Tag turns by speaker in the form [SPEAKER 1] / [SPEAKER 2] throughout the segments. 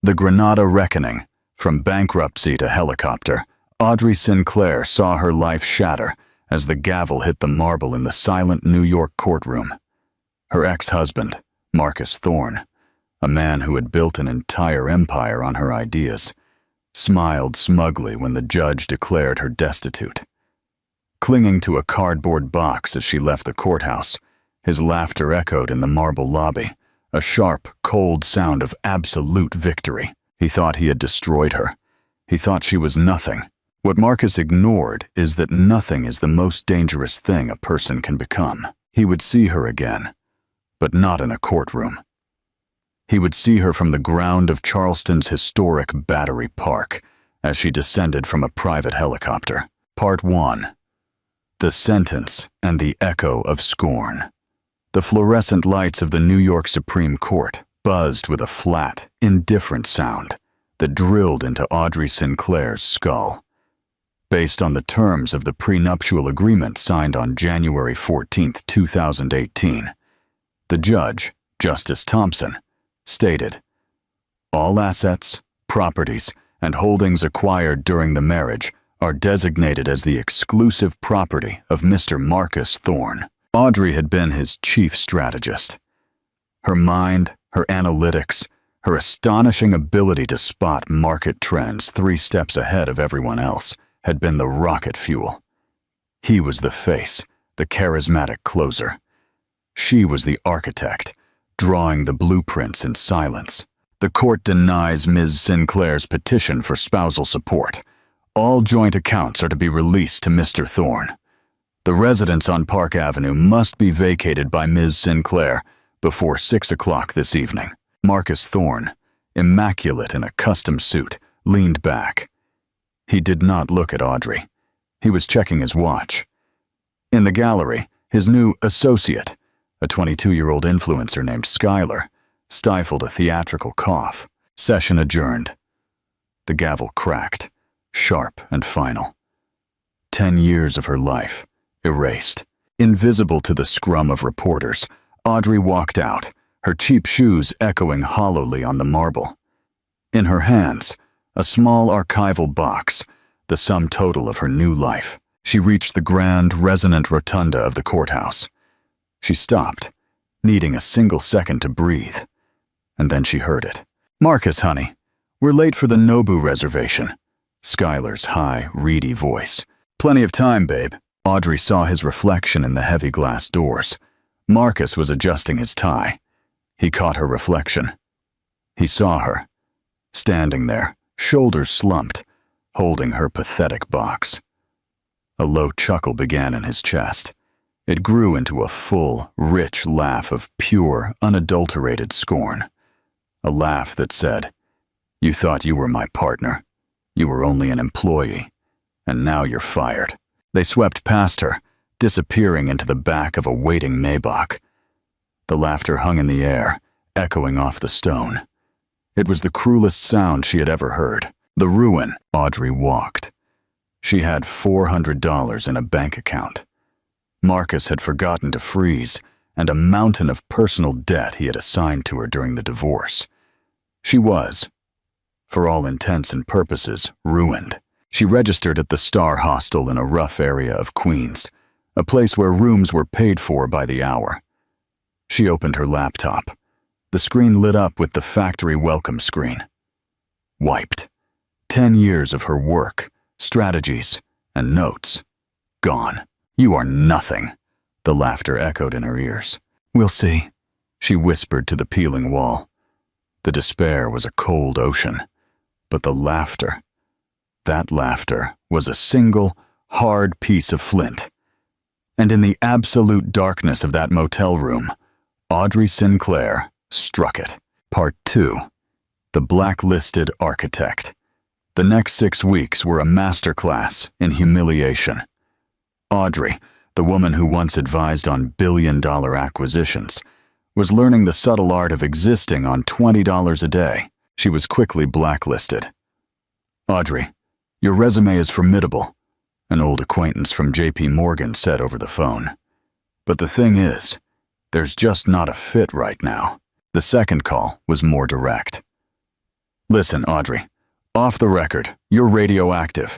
[SPEAKER 1] The Granada Reckoning. From bankruptcy to helicopter, Audrey Sinclair saw her life shatter as the gavel hit the marble in the silent New York courtroom. Her ex-husband, Marcus Thorne, a man who had built an entire empire on her ideas, smiled smugly when the judge declared her destitute. Clinging to a cardboard box as she left the courthouse, his laughter echoed in the marble lobby, a sharp, cold sound of absolute victory. He thought he had destroyed her. He thought she was nothing. What Marcus ignored is that nothing is the most dangerous thing a person can become. He would see her again, but not in a courtroom. He would see her from the ground of Charleston's historic Battery Park as she descended from a private helicopter. Part 1. The Sentence and the Echo of Scorn. The fluorescent lights of the New York Supreme Court buzzed with a flat, indifferent sound that drilled into Audrey Sinclair's skull. Based on the terms of the prenuptial agreement signed on January 14, 2018, the judge, Justice Thompson, stated, "All assets, properties, and holdings acquired during the marriage are designated as the exclusive property of Mr. Marcus Thorne." Audrey had been his chief strategist. Her mind, her analytics, her astonishing ability to spot market trends 3 steps ahead of everyone else had been the rocket fuel. He was the face, the charismatic closer. She was the architect, drawing the blueprints in silence. The court denies Ms. Sinclair's petition for spousal support. All joint accounts are to be released to Mr. Thorne. The residence on Park Avenue must be vacated by Ms. Sinclair before 6 o'clock this evening. Marcus Thorne, immaculate in a custom suit, leaned back. He did not look at Audrey. He was checking his watch. In the gallery, his new associate, a 22-year-old influencer named Skylar, stifled a theatrical cough. Session adjourned. The gavel cracked, sharp and final. 10 years of her life, erased. Invisible to the scrum of reporters, Audrey walked out, her cheap shoes echoing hollowly on the marble. In her hands, a small archival box, the sum total of her new life. She reached the grand, resonant rotunda of the courthouse. She stopped, needing a single second to breathe, and then she heard it. "Marcus, honey, we're late for the Nobu reservation." Skylar's high, reedy voice. "Plenty of time, babe." Audrey saw his reflection in the heavy glass doors. Marcus was adjusting his tie. He caught her reflection. He saw her, standing there, shoulders slumped, holding her pathetic box. A low chuckle began in his chest. It grew into a full, rich laugh of pure, unadulterated scorn. A laugh that said, "You thought you were my partner. You were only an employee, and now you're fired." They swept past her, disappearing into the back of a waiting Maybach. The laughter hung in the air, echoing off the stone. It was the cruelest sound she had ever heard. The ruin. Audrey walked. She had $400 in a bank account. Marcus had forgotten to freeze, and a mountain of personal debt he had assigned to her during the divorce. She was, for all intents and purposes, ruined. She registered at the Star Hostel in a rough area of Queens, a place where rooms were paid for by the hour. She opened her laptop. The screen lit up with the factory welcome screen. Wiped. 10 years of her work, strategies, and notes. Gone. "You are nothing," the laughter echoed in her ears. "We'll see," she whispered to the peeling wall. The despair was a cold ocean, but the laughter, that laughter was a single, hard piece of flint. And in the absolute darkness of that motel room, Audrey Sinclair struck it. Part 2. The Blacklisted Architect. The next 6 weeks were a masterclass in humiliation. Audrey, the woman who once advised on billion-dollar acquisitions, was learning the subtle art of existing on $20 a day. She was quickly blacklisted. "Audrey, your resume is formidable," an old acquaintance from JP Morgan said over the phone. "But the thing is, there's just not a fit right now." The second call was more direct. Listen, Audrey. Off the record, you're radioactive.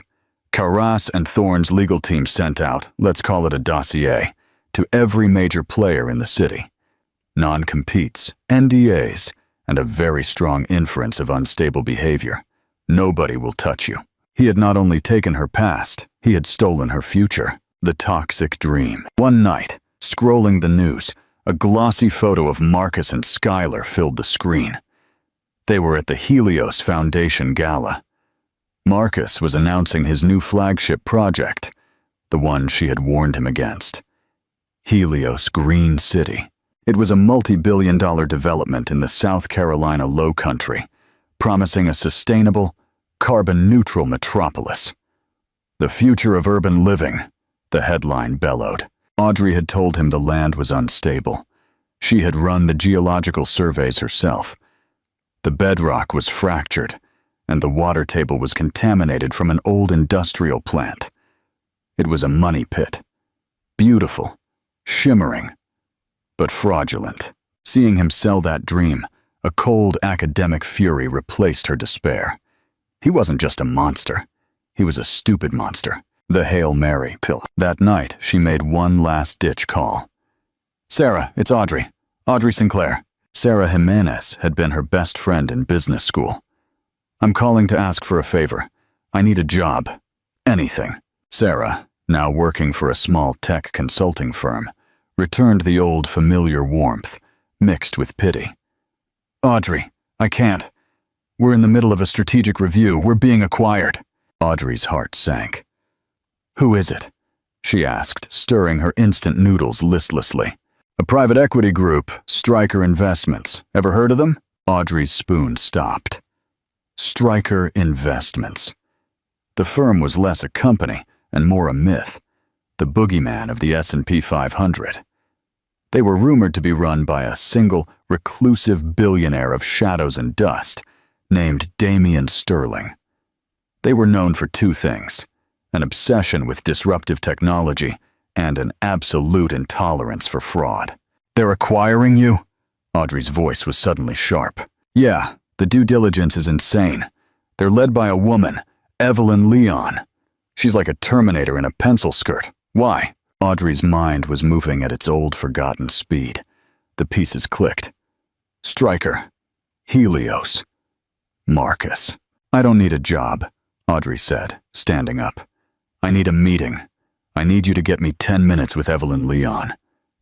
[SPEAKER 1] Carras and Thorne's legal team sent out, let's call it a dossier, to every major player in the city. Non-competes, NDAs, and a very strong inference of unstable behavior. Nobody will touch you. He had not only taken her past, he had stolen her future. The toxic dream. One night, scrolling the news, a glossy photo of Marcus and Skylar filled the screen. They were at the Helios Foundation Gala. Marcus was announcing his new flagship project, the one she had warned him against. Helios Green City. It was a multi-billion-dollar development in the South Carolina Low Country, promising a sustainable, carbon-neutral metropolis. The future of urban living, the headline bellowed. Audrey had told him the land was unstable. She had run the geological surveys herself. The bedrock was fractured, and the water table was contaminated from an old industrial plant. It was a money pit. Beautiful, shimmering, but fraudulent. Seeing him sell that dream, a cold academic fury replaced her despair. He wasn't just a monster. He was a stupid monster. The Hail Mary pill. That night, she made one last-ditch call. Sarah, it's Audrey. Audrey Sinclair. Sarah Jimenez had been her best friend in business school. I'm calling to ask for a favor. I need a job. Anything. Sarah, now working for a small tech consulting firm, returned the old familiar warmth, mixed with pity. Audrey, I can't. We're in the middle of a strategic review. We're being acquired. Audrey's heart sank. Who is it? She asked, stirring her instant noodles listlessly. A private equity group, Stryker Investments. Ever heard of them? Audrey's spoon stopped. Stryker Investments. The firm was less a company and more a myth, the boogeyman of the S&P 500. They were rumored to be run by a single, reclusive billionaire of shadows and dust, named Damian Sterling. They were known for two things: an obsession with disruptive technology and an absolute intolerance for fraud. They're acquiring you? Audrey's voice was suddenly sharp. Yeah, the due diligence is insane. They're led by a woman, Evelyn Leon. She's like a Terminator in a pencil skirt. Why? Audrey's mind was moving at its old forgotten speed. The pieces clicked. Stryker. Helios. Marcus. I don't need a job, Audrey said, standing up. I need a meeting. I need you to get me 10 minutes with Evelyn Leon.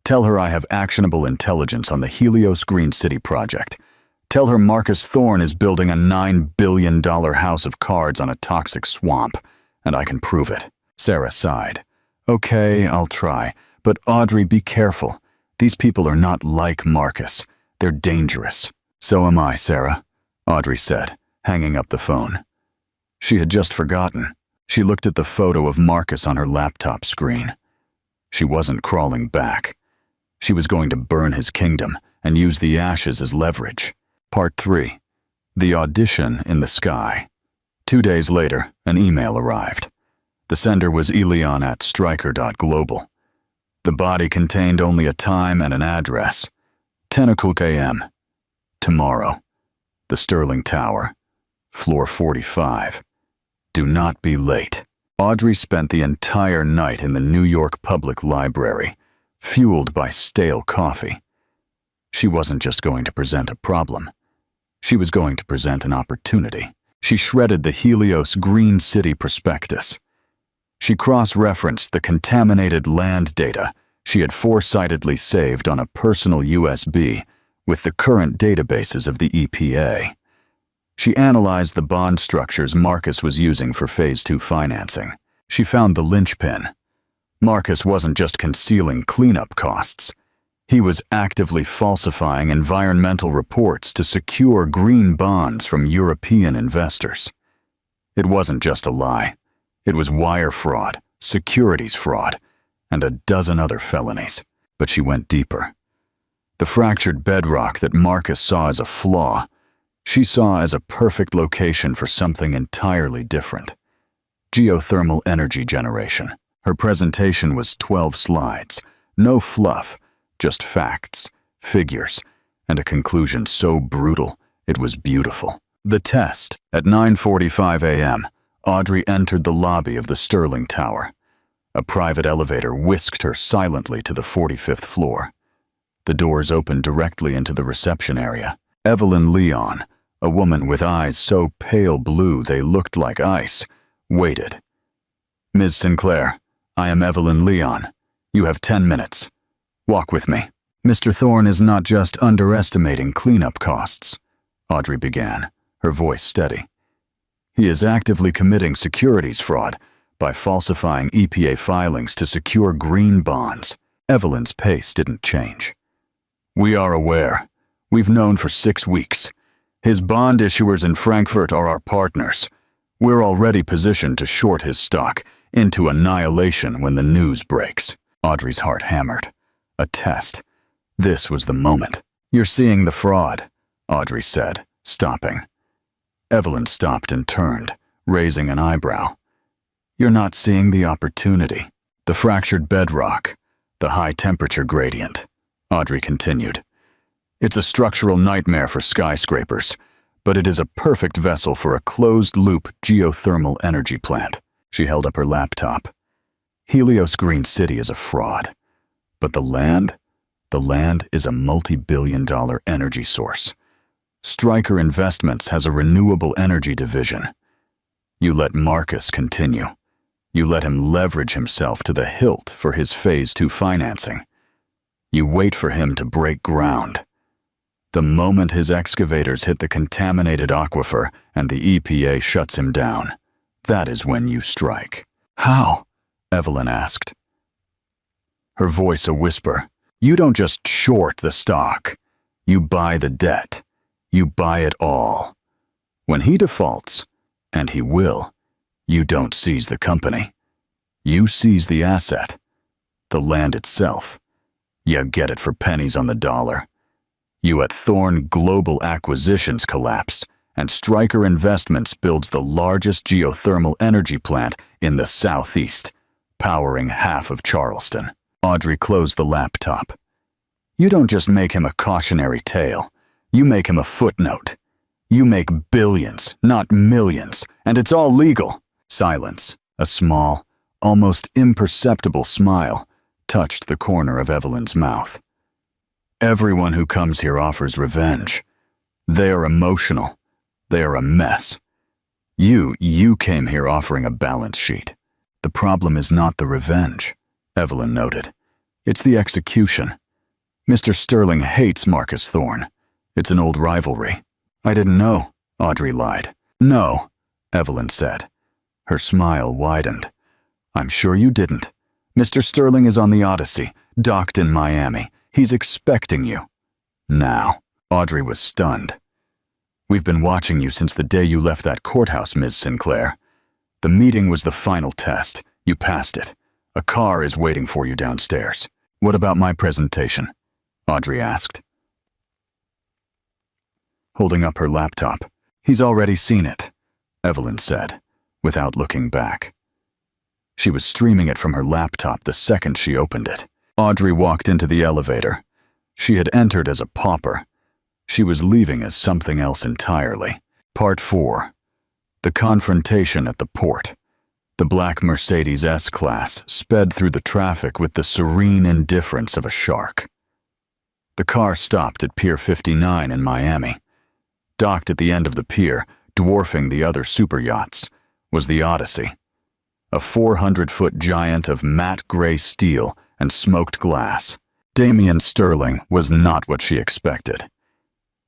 [SPEAKER 1] Tell her I have actionable intelligence on the Helios Green City project. Tell her Marcus Thorne is building a $9 billion house of cards on a toxic swamp, and I can prove it. Sarah sighed. Okay, I'll try. But Audrey, be careful. These people are not like Marcus. They're dangerous. So am I, Sarah, Audrey said, hanging up the phone. She had just forgotten. She looked at the photo of Marcus on her laptop screen. She wasn't crawling back. She was going to burn his kingdom and use the ashes as leverage. Part 3. The Audition in the Sky. 2 days later, an email arrived. The sender was Elion@Stryker.global. The body contained only a time and an address. 10 o'clock a.m. Tomorrow. The Sterling Tower. Floor 45. Do not be late. Audrey spent the entire night in the New York Public Library, fueled by stale coffee. She wasn't just going to present a problem. She was going to present an opportunity. She shredded the Helios Green City prospectus. She cross-referenced the contaminated land data she had foresightedly saved on a personal USB with the current databases of the EPA. She analyzed the bond structures Marcus was using for Phase 2 financing. She found the linchpin. Marcus wasn't just concealing cleanup costs. He was actively falsifying environmental reports to secure green bonds from European investors. It wasn't just a lie. It was wire fraud, securities fraud, and a dozen other felonies. But she went deeper. The fractured bedrock that Marcus saw as a flaw, she saw as a perfect location for something entirely different. Geothermal energy generation. Her presentation was 12 slides, no fluff, just facts, figures, and a conclusion so brutal it was beautiful. The test. At 9:45 a.m., Audrey entered the lobby of the Sterling Tower. A private elevator whisked her silently to the 45th floor. The doors opened directly into the reception area. Evelyn Leon, a woman with eyes so pale blue they looked like ice, waited. "Ms. Sinclair, I am Evelyn Leon. You have 10 minutes. Walk with me." "Mr. Thorne is not just underestimating cleanup costs," Audrey began, her voice steady. "He is actively committing securities fraud by falsifying EPA filings to secure green bonds." Evelyn's pace didn't change. "We are aware. We've known for 6 weeks. His bond issuers in Frankfurt are our partners. We're already positioned to short his stock into annihilation when the news breaks." Audrey's heart hammered. A test. This was the moment. "You're seeing the fraud," Audrey said, stopping. Evelyn stopped and turned, raising an eyebrow. "You're not seeing the opportunity. The fractured bedrock, the high temperature gradient," Audrey continued. "It's a structural nightmare for skyscrapers, but it is a perfect vessel for a closed-loop geothermal energy plant." She held up her laptop. "Helios Green City is a fraud, but the land is a multi-billion-dollar energy source. Stryker Investments has a renewable energy division. You let Marcus continue. You let him leverage himself to the hilt for his Phase 2 financing. You wait for him to break ground. The moment his excavators hit the contaminated aquifer and the EPA shuts him down, that is when you strike." "How?" Evelyn asked. Her voice a whisper. "You don't just short the stock. You buy the debt. You buy it all. When he defaults, and he will, you don't seize the company. You seize the asset, the land itself. You get it for pennies on the dollar. You at Thorne Global Acquisitions collapse, and Stryker Investments builds the largest geothermal energy plant in the Southeast, powering half of Charleston." Audrey closed the laptop. "You don't just make him a cautionary tale. You make him a footnote. You make billions, not millions, and it's all legal." Silence. A small, almost imperceptible smile touched the corner of Evelyn's mouth. "Everyone who comes here offers revenge. They are emotional. They are a mess. You came here offering a balance sheet. The problem is not the revenge," Evelyn noted. "It's the execution. Mr. Sterling hates Marcus Thorne. It's an old rivalry." "I didn't know," Audrey lied. "No," Evelyn said. Her smile widened. "I'm sure you didn't. Mr. Sterling is on the Odyssey, docked in Miami. He's expecting you." Now. Audrey was stunned. "We've been watching you since the day you left that courthouse, Ms. Sinclair. The meeting was the final test. You passed it. A car is waiting for you downstairs." "What about my presentation?" Audrey asked, holding up her laptop. "He's already seen it," Evelyn said, without looking back. She was streaming it from her laptop the second she opened it. Audrey walked into the elevator. She had entered as a pauper. She was leaving as something else entirely. Part 4. The confrontation at the port. The black Mercedes S-Class sped through the traffic with the serene indifference of a shark. The car stopped at Pier 59 in Miami. Docked at the end of the pier, dwarfing the other superyachts, was the Odyssey. A 400-foot giant of matte gray steel and smoked glass. Damian Sterling was not what she expected.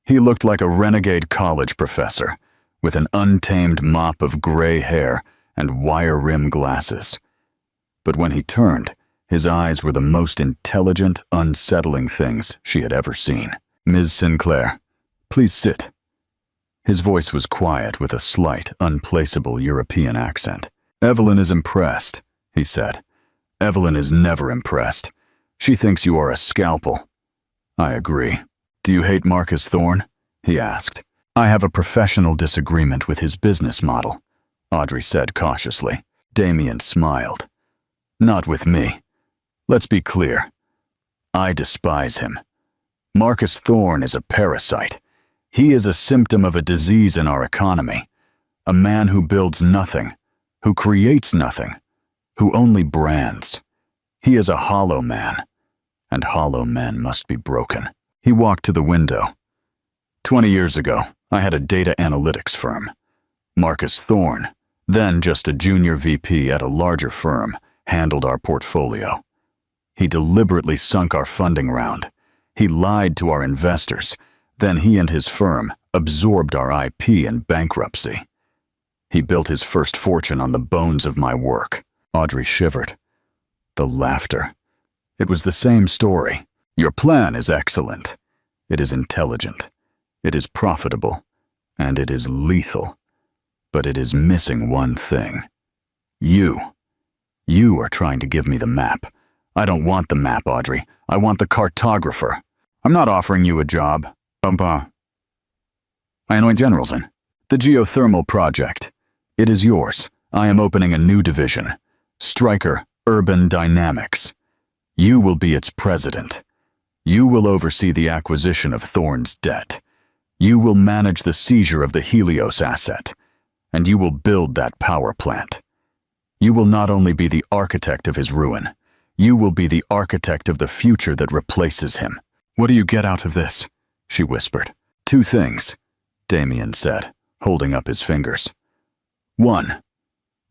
[SPEAKER 1] He looked like a renegade college professor, with an untamed mop of gray hair and wire-rim glasses. But when he turned, his eyes were the most intelligent, unsettling things she had ever seen. "Ms. Sinclair, please sit." His voice was quiet with a slight, unplaceable European accent. "Evelyn is impressed," he said. "Evelyn is never impressed. She thinks you are a scalpel." "I agree." "Do you hate Marcus Thorne?" he asked. "I have a professional disagreement with his business model," Audrey said cautiously. Damian smiled. "Not with me. Let's be clear. I despise him. Marcus Thorne is a parasite. He is a symptom of a disease in our economy. A man who builds nothing, who creates nothing, who only brands. He is a hollow man, and hollow men must be broken. He walked to the window. 20 years ago, I had a data analytics firm. Marcus Thorne, then just a junior VP at a larger firm, handled our portfolio. He deliberately sunk our funding round. He lied to our investors. Then he and his firm absorbed our IP in bankruptcy. He built his first fortune on the bones of my work. Audrey shivered. The laughter. It was the same story. Your plan is excellent. It is intelligent. It is profitable. And it is lethal. But it is missing one thing. You. You are trying to give me the map. I don't want the map, Audrey. I want the cartographer. I'm not offering you a job. I anoint generals in. The geothermal project. It is yours. I am opening a new division. Stryker Urban Dynamics. You will be its president. You will oversee the acquisition of Thorne's debt. You will manage the seizure of the Helios asset. And you will build that power plant. You will not only be the architect of his ruin, you will be the architect of the future that replaces him. What do you get out of this? She whispered. 2 things, Damien said, holding up his fingers. 1.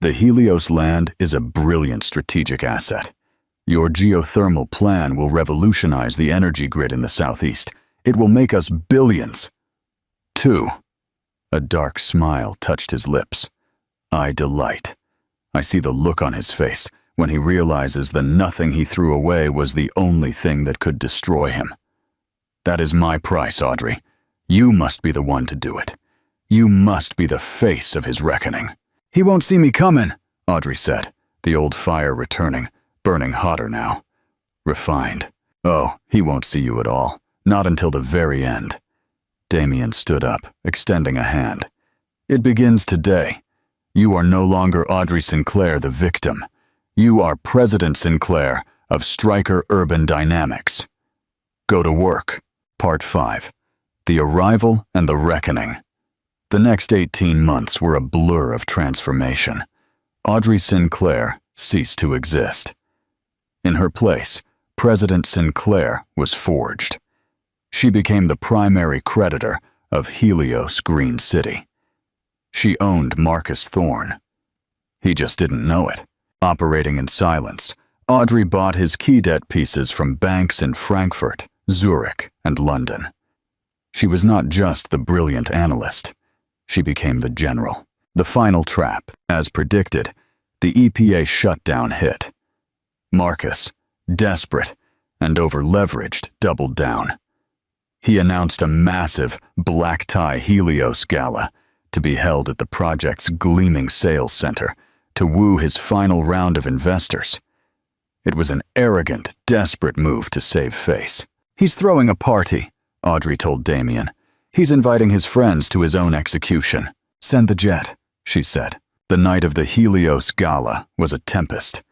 [SPEAKER 1] The Helios land is a brilliant strategic asset. Your geothermal plan will revolutionize the energy grid in the southeast. It will make us billions. 2. A dark smile touched his lips. I delight. I see the look on his face when he realizes the nothing he threw away was the only thing that could destroy him. That is my price, Audrey. You must be the one to do it. You must be the face of his reckoning. He won't see me coming, Audrey said, the old fire returning, burning hotter now. Refined. Oh, he won't see you at all. Not until the very end. Damien stood up, extending a hand. It begins today. You are no longer Audrey Sinclair, the victim. You are President Sinclair of Stryker Urban Dynamics. Go to work. Part 5. The Arrival and the Reckoning. The next 18 months were a blur of transformation. Audrey Sinclair ceased to exist. In her place, President Sinclair was forged. She became the primary creditor of Helios Green City. She owned Marcus Thorne. He just didn't know it. Operating in silence, Audrey bought his key debt pieces from banks in Frankfurt, Zurich, and London. She was not just the brilliant analyst. She became the general. The final trap. As predicted, the EPA shutdown hit. Marcus, desperate and over-leveraged, doubled down. He announced a massive black-tie Helios gala to be held at the project's gleaming sales center to woo his final round of investors. It was an arrogant, desperate move to save face. He's throwing a party, Audrey told Damien. He's inviting his friends to his own execution. Send the jet, she said. The night of the Helios gala was a tempest.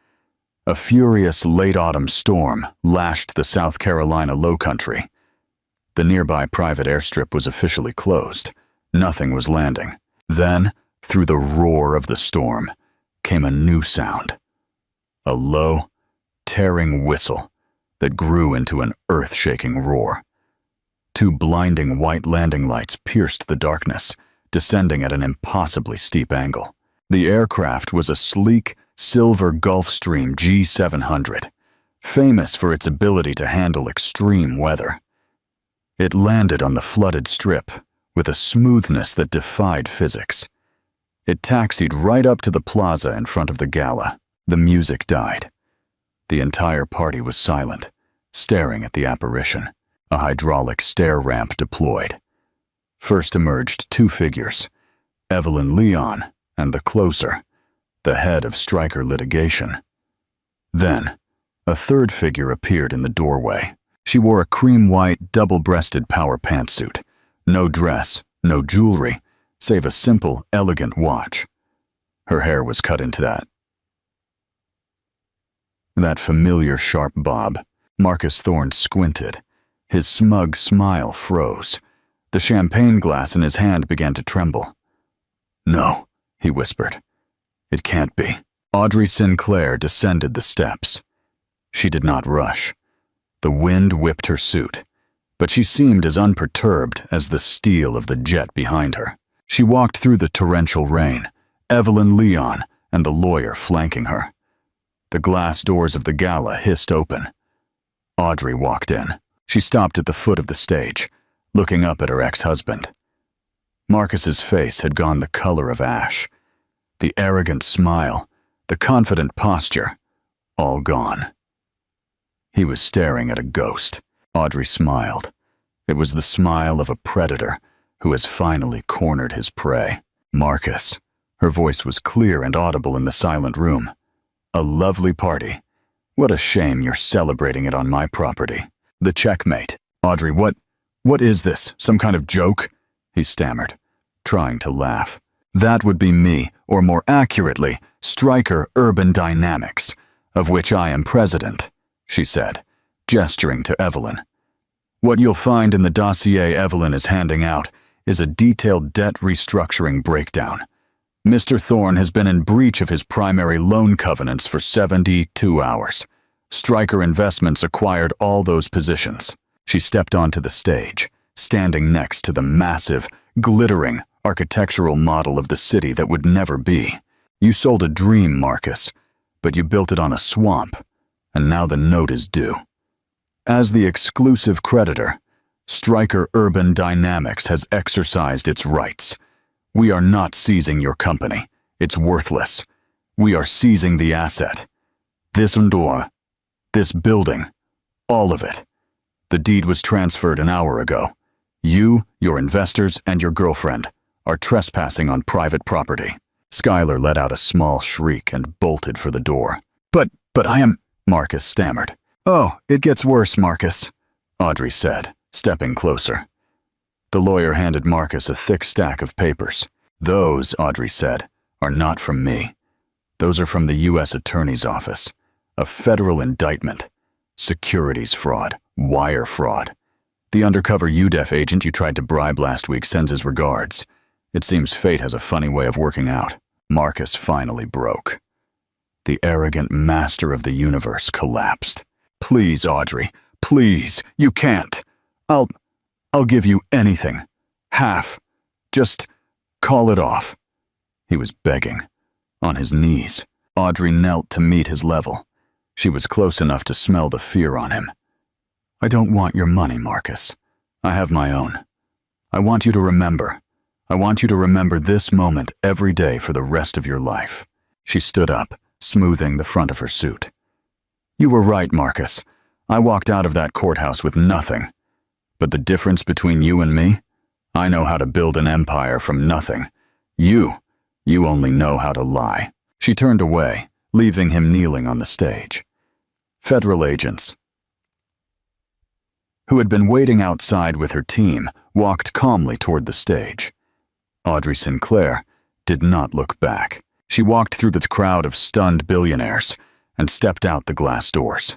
[SPEAKER 1] A furious late-autumn storm lashed the South Carolina lowcountry. The nearby private airstrip was officially closed. Nothing was landing. Then, through the roar of the storm, came a new sound. A low, tearing whistle that grew into an earth-shaking roar. 2 blinding white landing lights pierced the darkness, descending at an impossibly steep angle. The aircraft was a sleek, silver Gulfstream G700, famous for its ability to handle extreme weather. It landed on the flooded strip with a smoothness that defied physics. It taxied right up to the plaza in front of the gala. The music died. The entire party was silent, staring at the apparition. A hydraulic stair ramp deployed. First emerged 2 figures, Evelyn Leon and the closer, the head of Stryker litigation. Then, a 3rd figure appeared in the doorway. She wore a cream-white, double-breasted power pantsuit. No dress, no jewelry, save a simple, elegant watch. Her hair was cut into that familiar sharp bob. Marcus Thorne squinted. His smug smile froze. The champagne glass in his hand began to tremble. "No," he whispered. "It can't be." Audrey Sinclair descended the steps. She did not rush. The wind whipped her suit, but she seemed as unperturbed as the steel of the jet behind her. She walked through the torrential rain, Evelyn Leon and the lawyer flanking her. The glass doors of the gala hissed open. Audrey walked in. She stopped at the foot of the stage, looking up at her ex-husband. Marcus's face had gone the color of ash. The arrogant smile, the confident posture, all gone. He was staring at a ghost. Audrey smiled. It was the smile of a predator who has finally cornered his prey. "Marcus." Her voice was clear and audible in the silent room. "A lovely party. What a shame you're celebrating it on my property." The checkmate. "Audrey, what is this? Some kind of joke?" he stammered, trying to laugh. "That would be me, or more accurately, Stryker Urban Dynamics, of which I am president," she said, gesturing to Evelyn. "What you'll find in the dossier Evelyn is handing out is a detailed debt restructuring breakdown. Mr. Thorne has been in breach of his primary loan covenants for 72 hours. Stryker Investments acquired all those positions." She stepped onto the stage, standing next to the massive, glittering architectural model of the city that would never be. "You sold a dream, Marcus, but you built it on a swamp, and now the note is due. As the exclusive creditor, Stryker Urban Dynamics has exercised its rights. We are not seizing your company. It's worthless. We are seizing the asset. This door, this building, all of it. The deed was transferred an hour ago. You, your investors, and your girlfriend are trespassing on private property." Skylar let out a small shriek and bolted for the door. But I am," Marcus stammered. "Oh, it gets worse, Marcus," Audrey said, stepping closer. The lawyer handed Marcus a thick stack of papers. "Those," Audrey said, "are not from me. Those are from the U.S. Attorney's Office. A federal indictment. Securities fraud. Wire fraud. The undercover UDEF agent you tried to bribe last week sends his regards. It seems fate has a funny way of working out." Marcus finally broke. The arrogant master of the universe collapsed. "Please, Audrey, please, you can't. I'll give you anything. Half. Just call it off." He was begging, on his knees. Audrey knelt to meet his level. She was close enough to smell the fear on him. "I don't want your money, Marcus. I have my own. I want you to remember. I want you to remember this moment every day for the rest of your life." She stood up, smoothing the front of her suit. "You were right, Marcus. I walked out of that courthouse with nothing. But the difference between you and me? I know how to build an empire from nothing. You only know how to lie." She turned away, leaving him kneeling on the stage. Federal agents, who had been waiting outside with her team, walked calmly toward the stage. Audrey Sinclair did not look back. She walked through the crowd of stunned billionaires and stepped out the glass doors.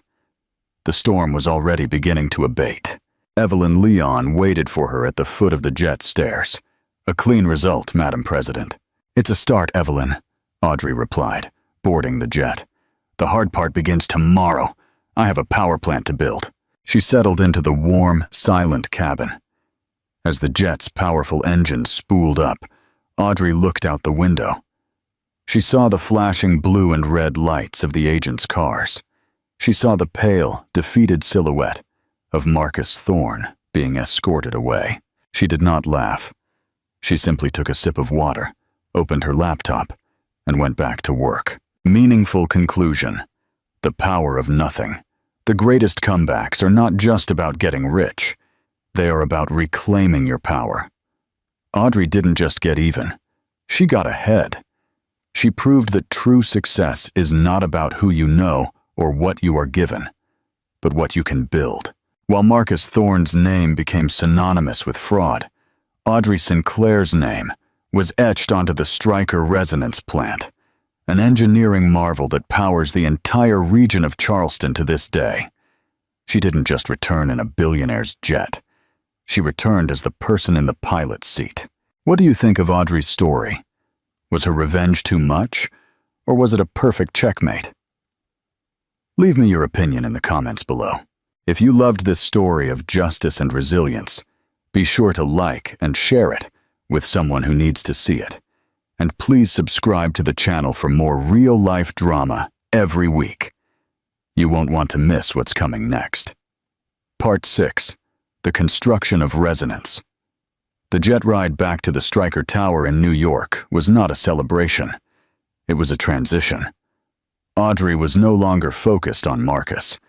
[SPEAKER 1] The storm was already beginning to abate. Evelyn Leon waited for her at the foot of the jet stairs. "A clean result, Madam President." "It's a start, Evelyn," Audrey replied, boarding the jet. "The hard part begins tomorrow. I have a power plant to build." She settled into the warm, silent cabin. As the jet's powerful engines spooled up, Audrey looked out the window. She saw the flashing blue and red lights of the agents' cars. She saw the pale, defeated silhouette of Marcus Thorne being escorted away. She did not laugh. She simply took a sip of water, opened her laptop, and went back to work. Meaningful conclusion. The power of nothing. The greatest comebacks are not just about getting rich. They are about reclaiming your power. Audrey didn't just get even. She got ahead. She proved that true success is not about who you know or what you are given, but what you can build. While Marcus Thorne's name became synonymous with fraud, Audrey Sinclair's name was etched onto the Stryker resonance plant, an engineering marvel that powers the entire region of Charleston to this day. She didn't just return in a billionaire's jet. She returned as the person in the pilot's seat. What do you think of Audrey's story? Was her revenge too much, or was it a perfect checkmate? Leave me your opinion in the comments below. If you loved this story of justice and resilience, be sure to like and share it with someone who needs to see it. And please subscribe to the channel for more real-life drama every week. You won't want to miss what's coming next. Part 6. The Construction of Resonance. The jet ride back to the Stryker Tower in New York was not a celebration. It was a transition. Audrey was no longer focused on Marcus.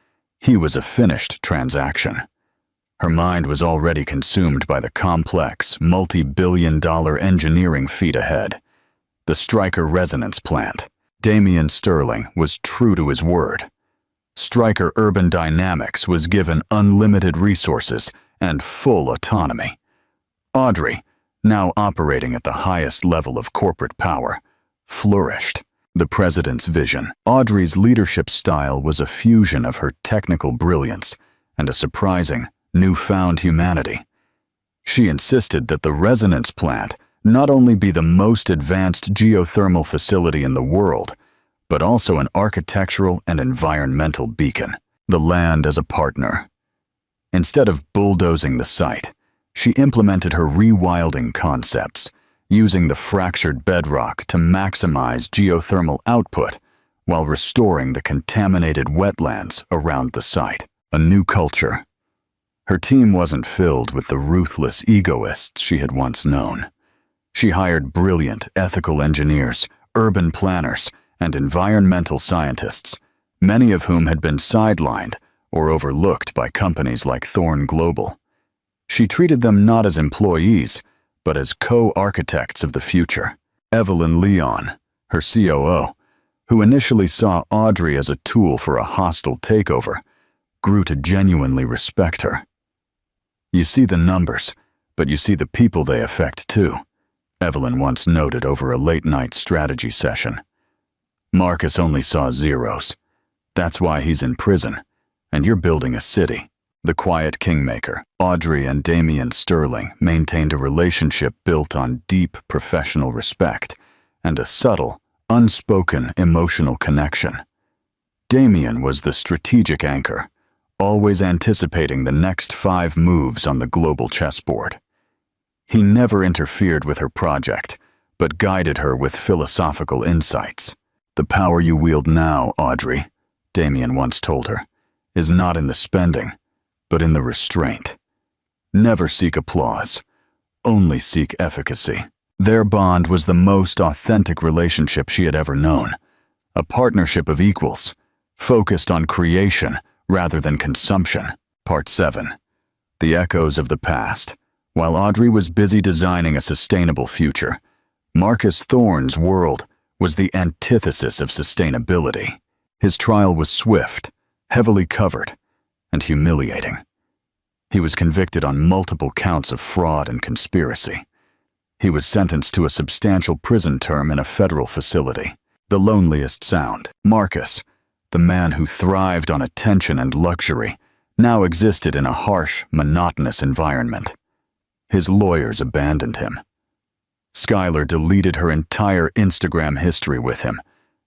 [SPEAKER 1] He was a finished transaction. Her mind was already consumed by the complex, multi-billion-dollar engineering feat ahead. The Stryker Resonance Plant. Damian Sterling was true to his word. Stryker Urban Dynamics was given unlimited resources and full autonomy. Audrey, now operating at the highest level of corporate power, flourished. The president's vision. Audrey's leadership style was a fusion of her technical brilliance and a surprising, newfound humanity. She insisted that the resonance plant not only be the most advanced geothermal facility in the world, but also an architectural and environmental beacon. The land as a partner. Instead of bulldozing the site, she implemented her rewilding concepts, using the fractured bedrock to maximize geothermal output while restoring the contaminated wetlands around the site. A new culture. Her team wasn't filled with the ruthless egoists she had once known. She hired brilliant ethical engineers, urban planners, and environmental scientists, many of whom had been sidelined or overlooked by companies like Thorn Global. She treated them not as employees, but as co-architects of the future. Evelyn Leon, her COO, who initially saw Audrey as a tool for a hostile takeover, grew to genuinely respect her. You see the numbers, but you see the people they affect too, Evelyn once noted over a late-night strategy session. Marcus only saw zeros. That's why he's in prison, and you're building a city. The quiet kingmaker, Audrey and Damian Sterling maintained a relationship built on deep professional respect and a subtle, unspoken emotional connection. Damian was the strategic anchor, always anticipating the next 5 moves on the global chessboard. He never interfered with her project, but guided her with philosophical insights. The power you wield now, Audrey, Damian once told her, is not in the spending, but in the restraint. Never seek applause, only seek efficacy. Their bond was the most authentic relationship she had ever known, a partnership of equals, focused on creation rather than consumption. Part 7. The Echoes of the Past. While Audrey was busy designing a sustainable future, Marcus Thorne's world was the antithesis of sustainability. His trial was swift, heavily covered, and humiliating. He was convicted on multiple counts of fraud and conspiracy. He was sentenced to a substantial prison term in a federal facility. The loneliest sound. Marcus, the man who thrived on attention and luxury, now existed in a harsh, monotonous environment. His lawyers abandoned him. Skylar deleted her entire Instagram history with him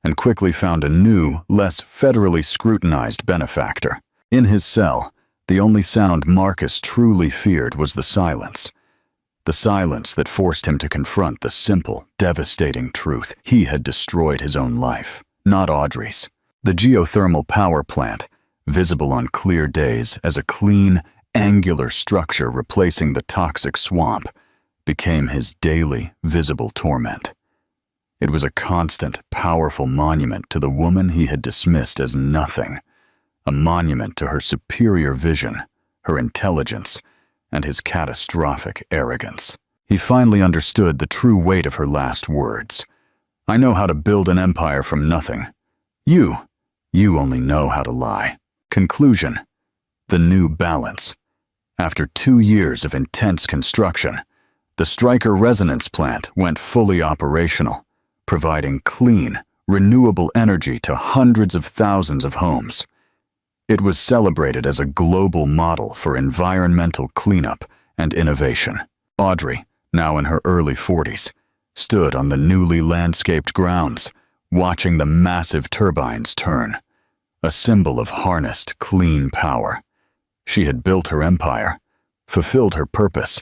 [SPEAKER 1] and quickly found a new, less federally scrutinized benefactor. In his cell, the only sound Marcus truly feared was the silence. The silence that forced him to confront the simple, devastating truth. He had destroyed his own life, not Audrey's. The geothermal power plant, visible on clear days as a clean, angular structure replacing the toxic swamp, became his daily, visible torment. It was a constant, powerful monument to the woman he had dismissed as nothing, a monument to her superior vision, her intelligence, and his catastrophic arrogance. He finally understood the true weight of her last words. "I know how to build an empire from nothing. You only know how to lie." Conclusion. The new balance. After 2 years of intense construction, the Stryker Resonance Plant went fully operational, providing clean, renewable energy to hundreds of thousands of homes. It was celebrated as a global model for environmental cleanup and innovation. Audrey, now in her early 40s, stood on the newly landscaped grounds, watching the massive turbines turn, a symbol of harnessed, clean power. She had built her empire, fulfilled her purpose,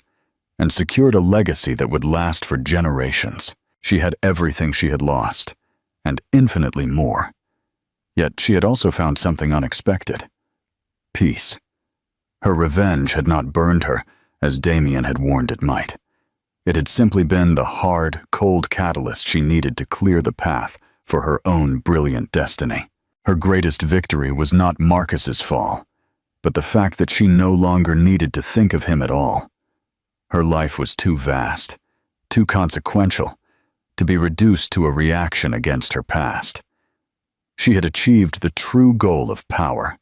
[SPEAKER 1] and secured a legacy that would last for generations. She had everything she had lost, and infinitely more. Yet she had also found something unexpected: peace. Her revenge had not burned her, as Damien had warned it might. It had simply been the hard, cold catalyst she needed to clear the path for her own brilliant destiny. Her greatest victory was not Marcus's fall, but the fact that she no longer needed to think of him at all. Her life was too vast, too consequential, to be reduced to a reaction against her past. She had achieved the true goal of power,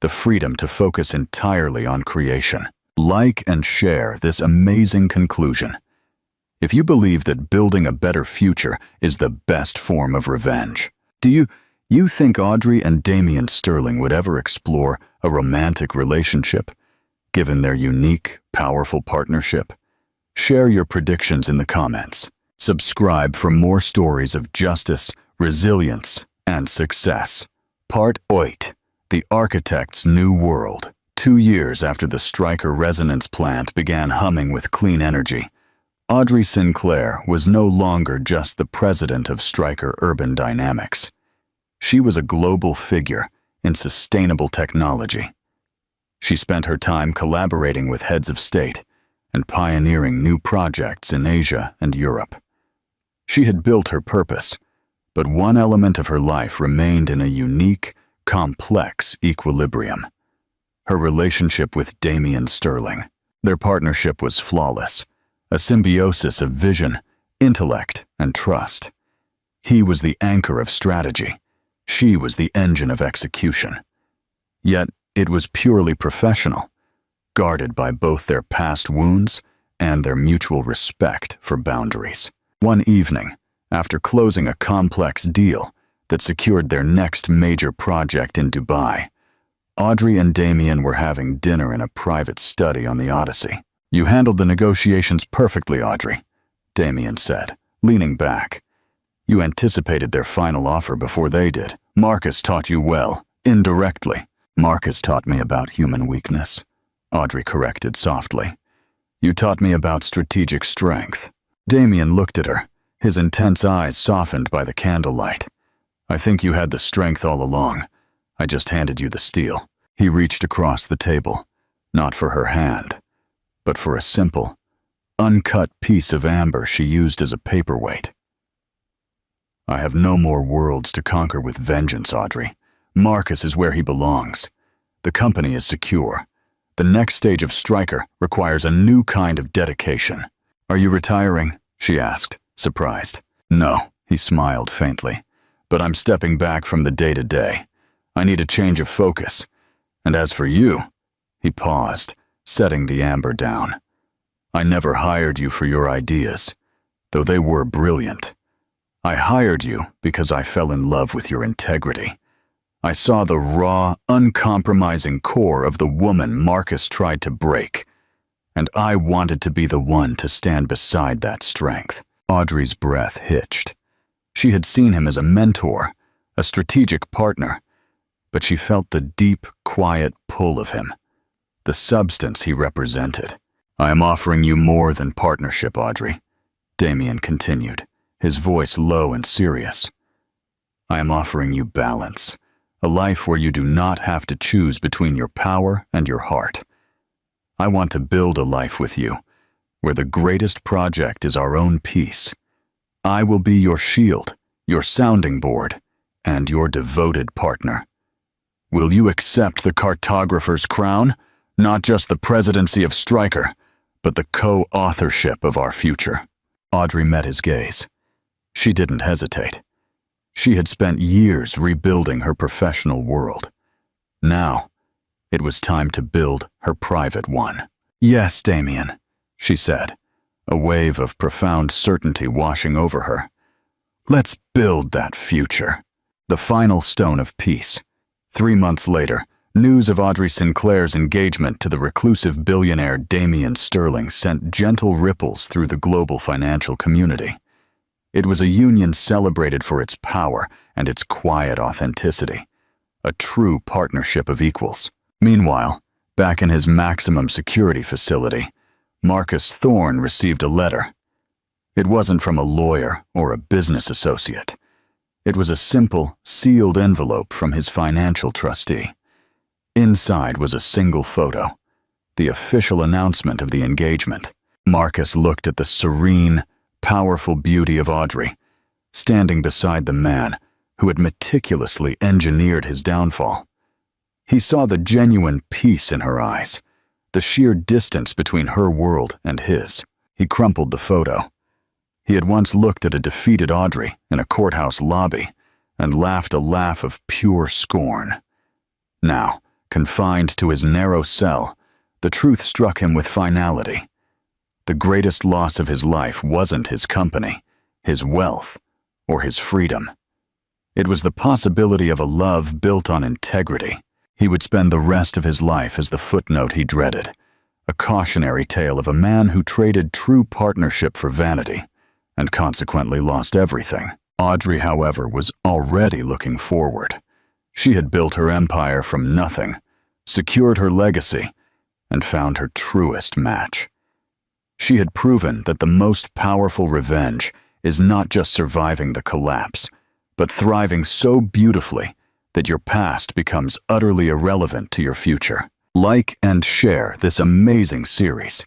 [SPEAKER 1] the freedom to focus entirely on creation. Like and share this amazing conclusion. If you believe that building a better future is the best form of revenge, do you think Audrey and Damien Sterling would ever explore a romantic relationship, given their unique, powerful partnership? Share your predictions in the comments. Subscribe for more stories of justice, resilience, and success. Part 8. The Architect's New World. 2 years after the Stryker resonance plant began humming with clean energy, Audrey Sinclair was no longer just the president of Stryker Urban Dynamics. She was a global figure in sustainable technology. She spent her time collaborating with heads of state and pioneering new projects in Asia and Europe. She had built her purpose, but one element of her life remained in a unique, complex equilibrium: her relationship with Damien Sterling. Their partnership was flawless, a symbiosis of vision, intellect, and trust. He was the anchor of strategy. She was the engine of execution. Yet it was purely professional, guarded by both their past wounds and their mutual respect for boundaries. One evening, after closing a complex deal that secured their next major project in Dubai, Audrey and Damien were having dinner in a private study on the Odyssey. "You handled the negotiations perfectly, Audrey," Damien said, leaning back. "You anticipated their final offer before they did. Marcus taught you well, indirectly." "Marcus taught me about human weakness," Audrey corrected softly. "You taught me about strategic strength." Damien looked at her, his intense eyes softened by the candlelight. "I think you had the strength all along. I just handed you the steel." He reached across the table, not for her hand, but for a simple, uncut piece of amber she used as a paperweight. "I have no more worlds to conquer with vengeance, Audrey. Marcus is where he belongs. The company is secure. The next stage of Stryker requires a new kind of dedication." "Are you retiring?" she asked, surprised. "No," he smiled faintly, "but I'm stepping back from the day-to-day. I need a change of focus. And as for you," he paused, setting the amber down, "I never hired you for your ideas, though they were brilliant. I hired you because I fell in love with your integrity. I saw the raw, uncompromising core of the woman Marcus tried to break, and I wanted to be the one to stand beside that strength." Audrey's breath hitched. She had seen him as a mentor, a strategic partner, but she felt the deep, quiet pull of him, the substance he represented. "I am offering you more than partnership, Audrey," Damien continued, his voice low and serious. "I am offering you balance, a life where you do not have to choose between your power and your heart. I want to build a life with you, where the greatest project is our own peace. I will be your shield, your sounding board, and your devoted partner. Will you accept the cartographer's crown? Not just the presidency of Stryker, but the co-authorship of our future." Audrey met his gaze. She didn't hesitate. She had spent years rebuilding her professional world. Now, it was time to build her private one. "Yes, Damien," she said, a wave of profound certainty washing over her. "Let's build that future." The final stone of peace. 3 months later, News of Audrey Sinclair's engagement to the reclusive billionaire Damian Sterling sent gentle ripples through the global financial community. It was a union celebrated for its power and its quiet authenticity, a true partnership of equals. Meanwhile, back in his maximum security facility, Marcus Thorne received a letter. It wasn't from a lawyer or a business associate. It was a simple, sealed envelope from his financial trustee. Inside was a single photo, the official announcement of the engagement. Marcus looked at the serene, powerful beauty of Audrey, standing beside the man who had meticulously engineered his downfall. He saw the genuine peace in her eyes, the sheer distance between her world and his. He crumpled the photo. He had once looked at a defeated Audrey in a courthouse lobby and laughed a laugh of pure scorn. Now, confined to his narrow cell, the truth struck him with finality. The greatest loss of his life wasn't his company, his wealth, or his freedom. It was the possibility of a love built on integrity. He would spend the rest of his life as the footnote he dreaded, a cautionary tale of a man who traded true partnership for vanity, and consequently lost everything. Audrey, however, was already looking forward. She had built her empire from nothing, secured her legacy, and found her truest match. She had proven that the most powerful revenge is not just surviving the collapse, but thriving so beautifully that your past becomes utterly irrelevant to your future. Like and share this amazing series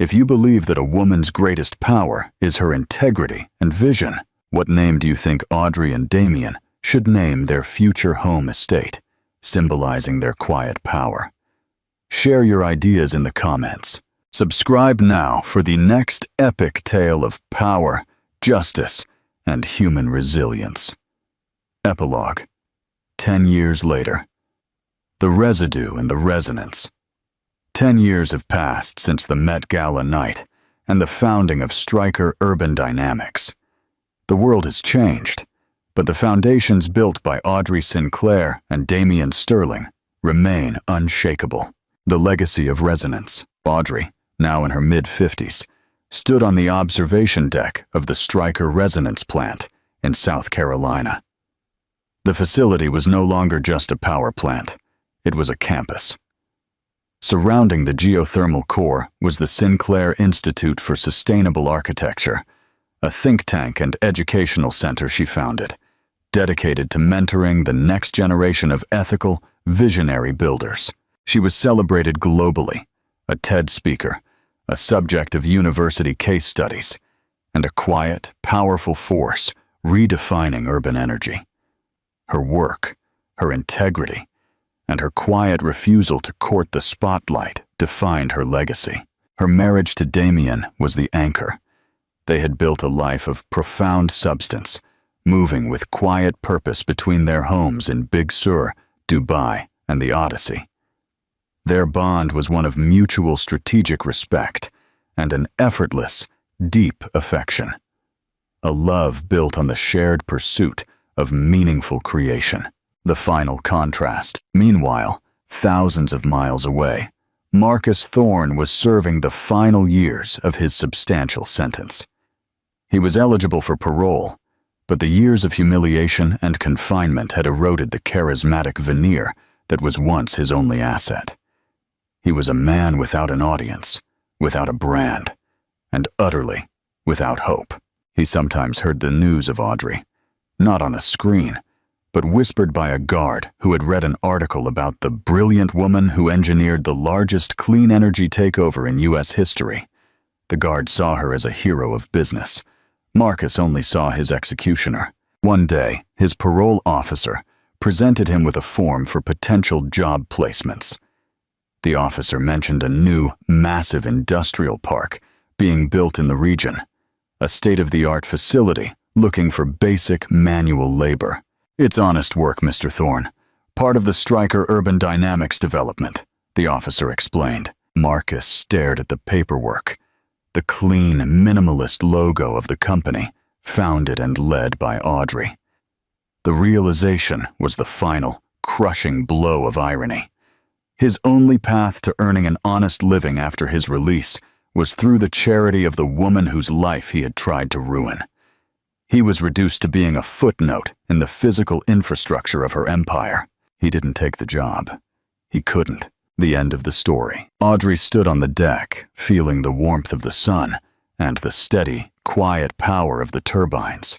[SPEAKER 1] if you believe that a woman's greatest power is her integrity and vision. What name do you think Audrey and Damian should name their future home estate, symbolizing their quiet power? Share your ideas in the comments. Subscribe now for the next epic tale of power, justice, and human resilience. Epilogue. 10 years later. The residue and the resonance. 10 years have passed since the Met Gala night and the founding of Stryker Urban Dynamics. The world has changed, but the foundations built by Audrey Sinclair and Damian Sterling remain unshakable. The legacy of resonance. Audrey, now in her mid-50s, stood on the observation deck of the Stryker Resonance Plant in South Carolina. The facility was no longer just a power plant. It was a campus. Surrounding the geothermal core was the Sinclair Institute for Sustainable Architecture, a think tank and educational center she founded, dedicated to mentoring the next generation of ethical, visionary builders. She was celebrated globally, a TED speaker, a subject of university case studies, and a quiet, powerful force redefining urban energy. Her work, her integrity, and her quiet refusal to court the spotlight defined her legacy. Her marriage to Damian was the anchor. They had built a life of profound substance, moving with quiet purpose between their homes in Big Sur, Dubai, and the Odyssey. Their bond was one of mutual strategic respect and an effortless, deep affection. A love built on the shared pursuit of meaningful creation. The final contrast. Meanwhile, thousands of miles away, Marcus Thorne was serving the final years of his substantial sentence. He was eligible for parole, but the years of humiliation and confinement had eroded the charismatic veneer that was once his only asset. He was a man without an audience, without a brand, and utterly without hope. He sometimes heard the news of Audrey, not on a screen, but whispered by a guard who had read an article about the brilliant woman who engineered the largest clean energy takeover in U.S. history. The guard saw her as a hero of business. Marcus only saw his executioner. One day, his parole officer presented him with a form for potential job placements. The officer mentioned a new, massive industrial park being built in the region, a state-of-the-art facility looking for basic manual labor. "It's honest work, Mr. Thorne. Part of the Stryker Urban Dynamics development," the officer explained. Marcus stared at the paperwork, the clean, minimalist logo of the company, founded and led by Audrey. The realization was the final, crushing blow of irony. His only path to earning an honest living after his release was through the charity of the woman whose life he had tried to ruin. He was reduced to being a footnote in the physical infrastructure of her empire. He didn't take the job. He couldn't. The end of the story. Audrey stood on the deck, feeling the warmth of the sun and the steady, quiet power of the turbines.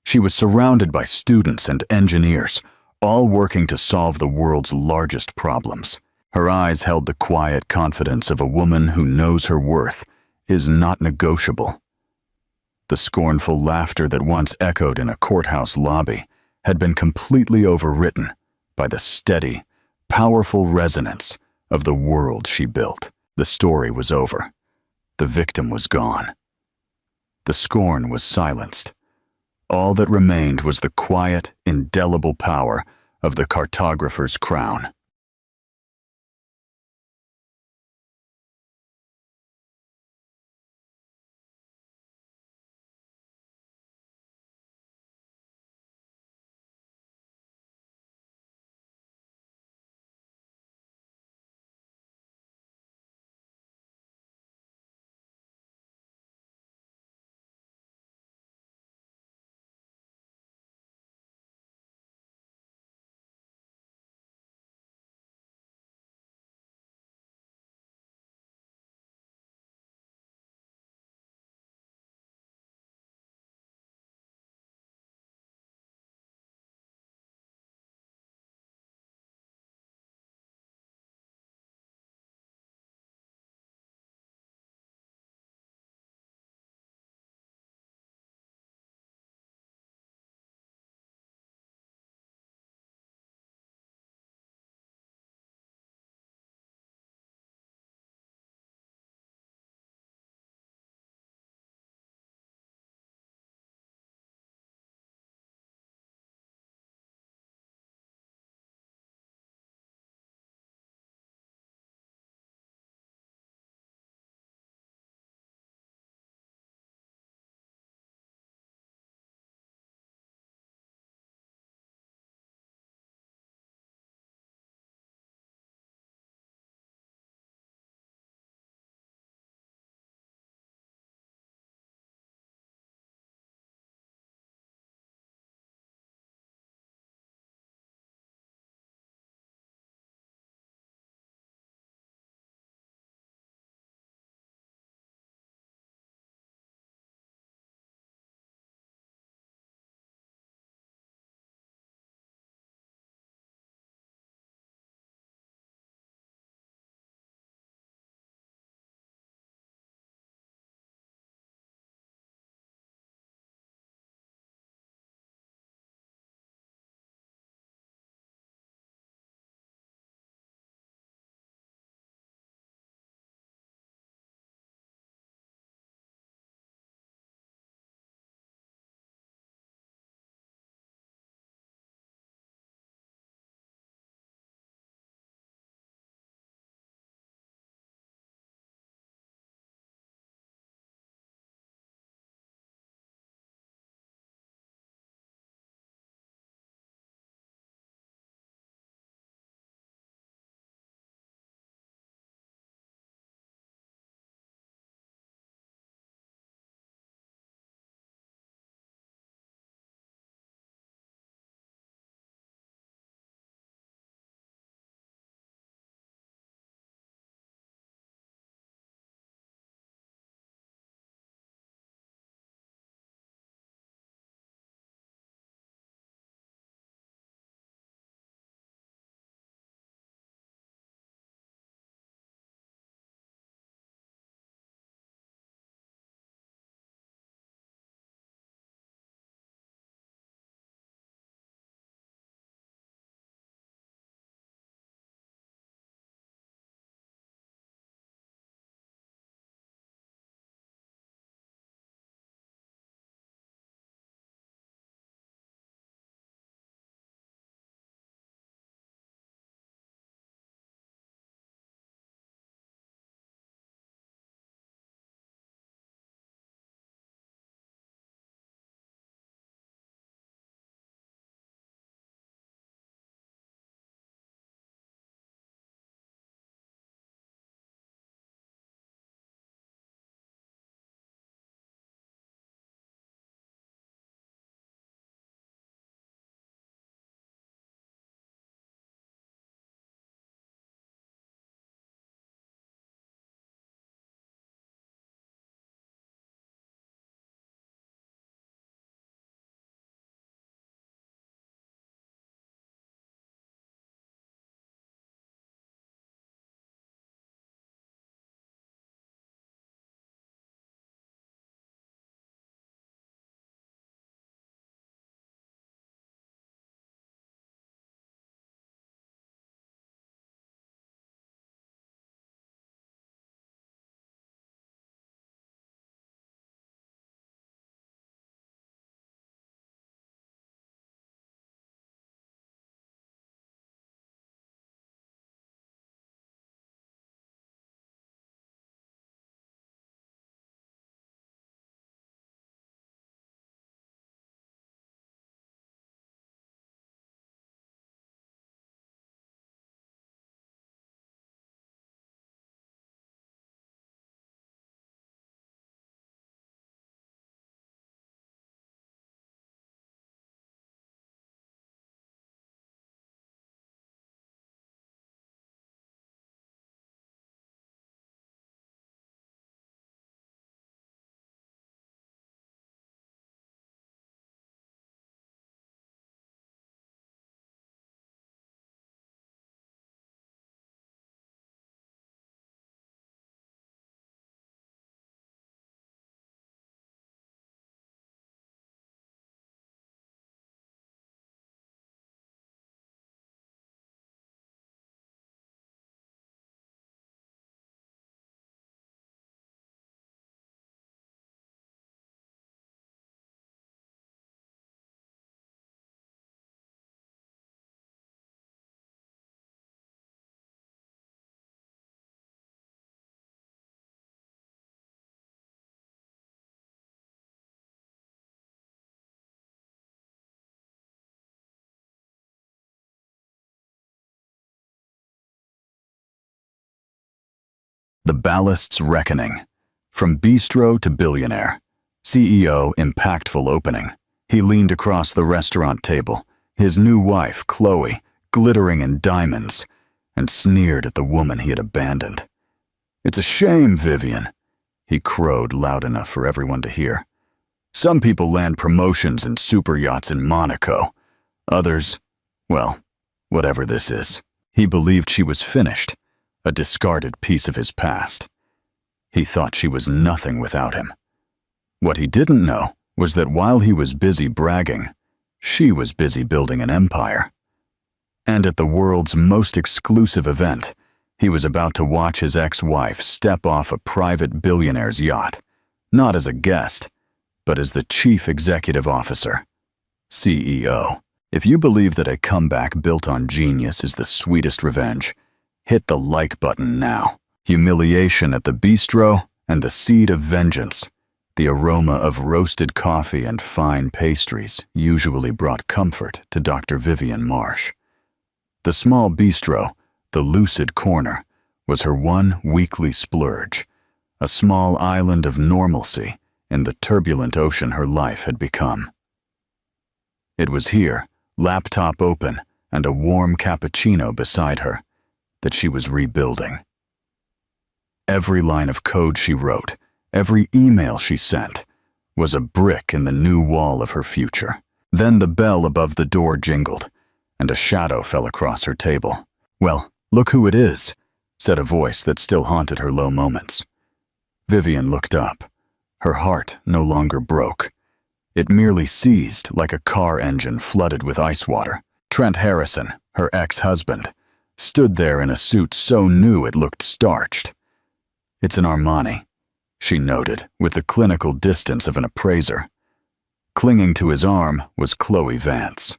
[SPEAKER 1] She was surrounded by students and engineers, all working to solve the world's largest problems. Her eyes held the quiet confidence of a woman who knows her worth is not negotiable. The scornful laughter that once echoed in a courthouse lobby had been completely overwritten by the steady, powerful resonance of the world she built. The story was over. The victim was gone. The scorn was silenced. All that remained was the quiet, indelible power of the cartographer's crown. The Ballast's Reckoning. From bistro to billionaire. CEO impactful opening. He leaned across the restaurant table, his new wife, Chloe, glittering in diamonds, and sneered at the woman he had abandoned. "It's a shame, Vivian," he crowed loud enough for everyone to hear. "Some people land promotions in super yachts in Monaco. Others, well, whatever this is." He believed she was finished, a discarded piece of his past. He thought she was nothing without him. What he didn't know was that while he was busy bragging, she was busy building an empire. And at the world's most exclusive event, he was about to watch his ex-wife step off a private billionaire's yacht, not as a guest, but as the chief executive officer, CEO. If you believe that a comeback built on genius is the sweetest revenge, hit the like button now. Humiliation at the bistro and the seed of vengeance. The aroma of roasted coffee and fine pastries usually brought comfort to Dr. Vivian Marsh. The small bistro, the lucid corner, was her one weekly splurge, a small island of normalcy in the turbulent ocean her life had become. It was here, laptop open and a warm cappuccino beside her, that she was rebuilding. Every line of code she wrote, every email she sent, was a brick in the new wall of her future. Then the bell above the door jingled, and a shadow fell across her table. "Well, look who it is," said a voice that still haunted her low moments. Vivian looked up. Her heart no longer broke. It merely seized like a car engine flooded with ice water. Trent Harrison, her ex-husband, stood there in a suit so new it looked starched. "It's an Armani," she noted with the clinical distance of an appraiser. Clinging to his arm was Chloe Vance.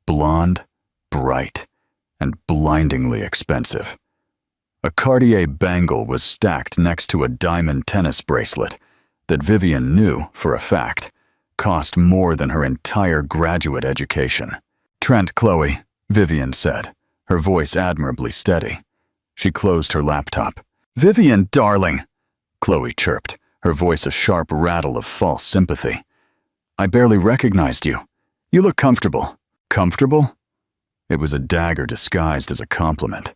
[SPEAKER 1] Blonde, bright, and blindingly expensive. A Cartier bangle was stacked next to a diamond tennis bracelet that Vivian knew, for a fact, cost more than her entire graduate education. "Trent, Chloe," Vivian said, her voice admirably steady. She closed her laptop. "Vivian, darling," Chloe chirped, her voice a sharp rattle of false sympathy. "I barely recognized you. You look comfortable." "Comfortable?" It was a dagger disguised as a compliment.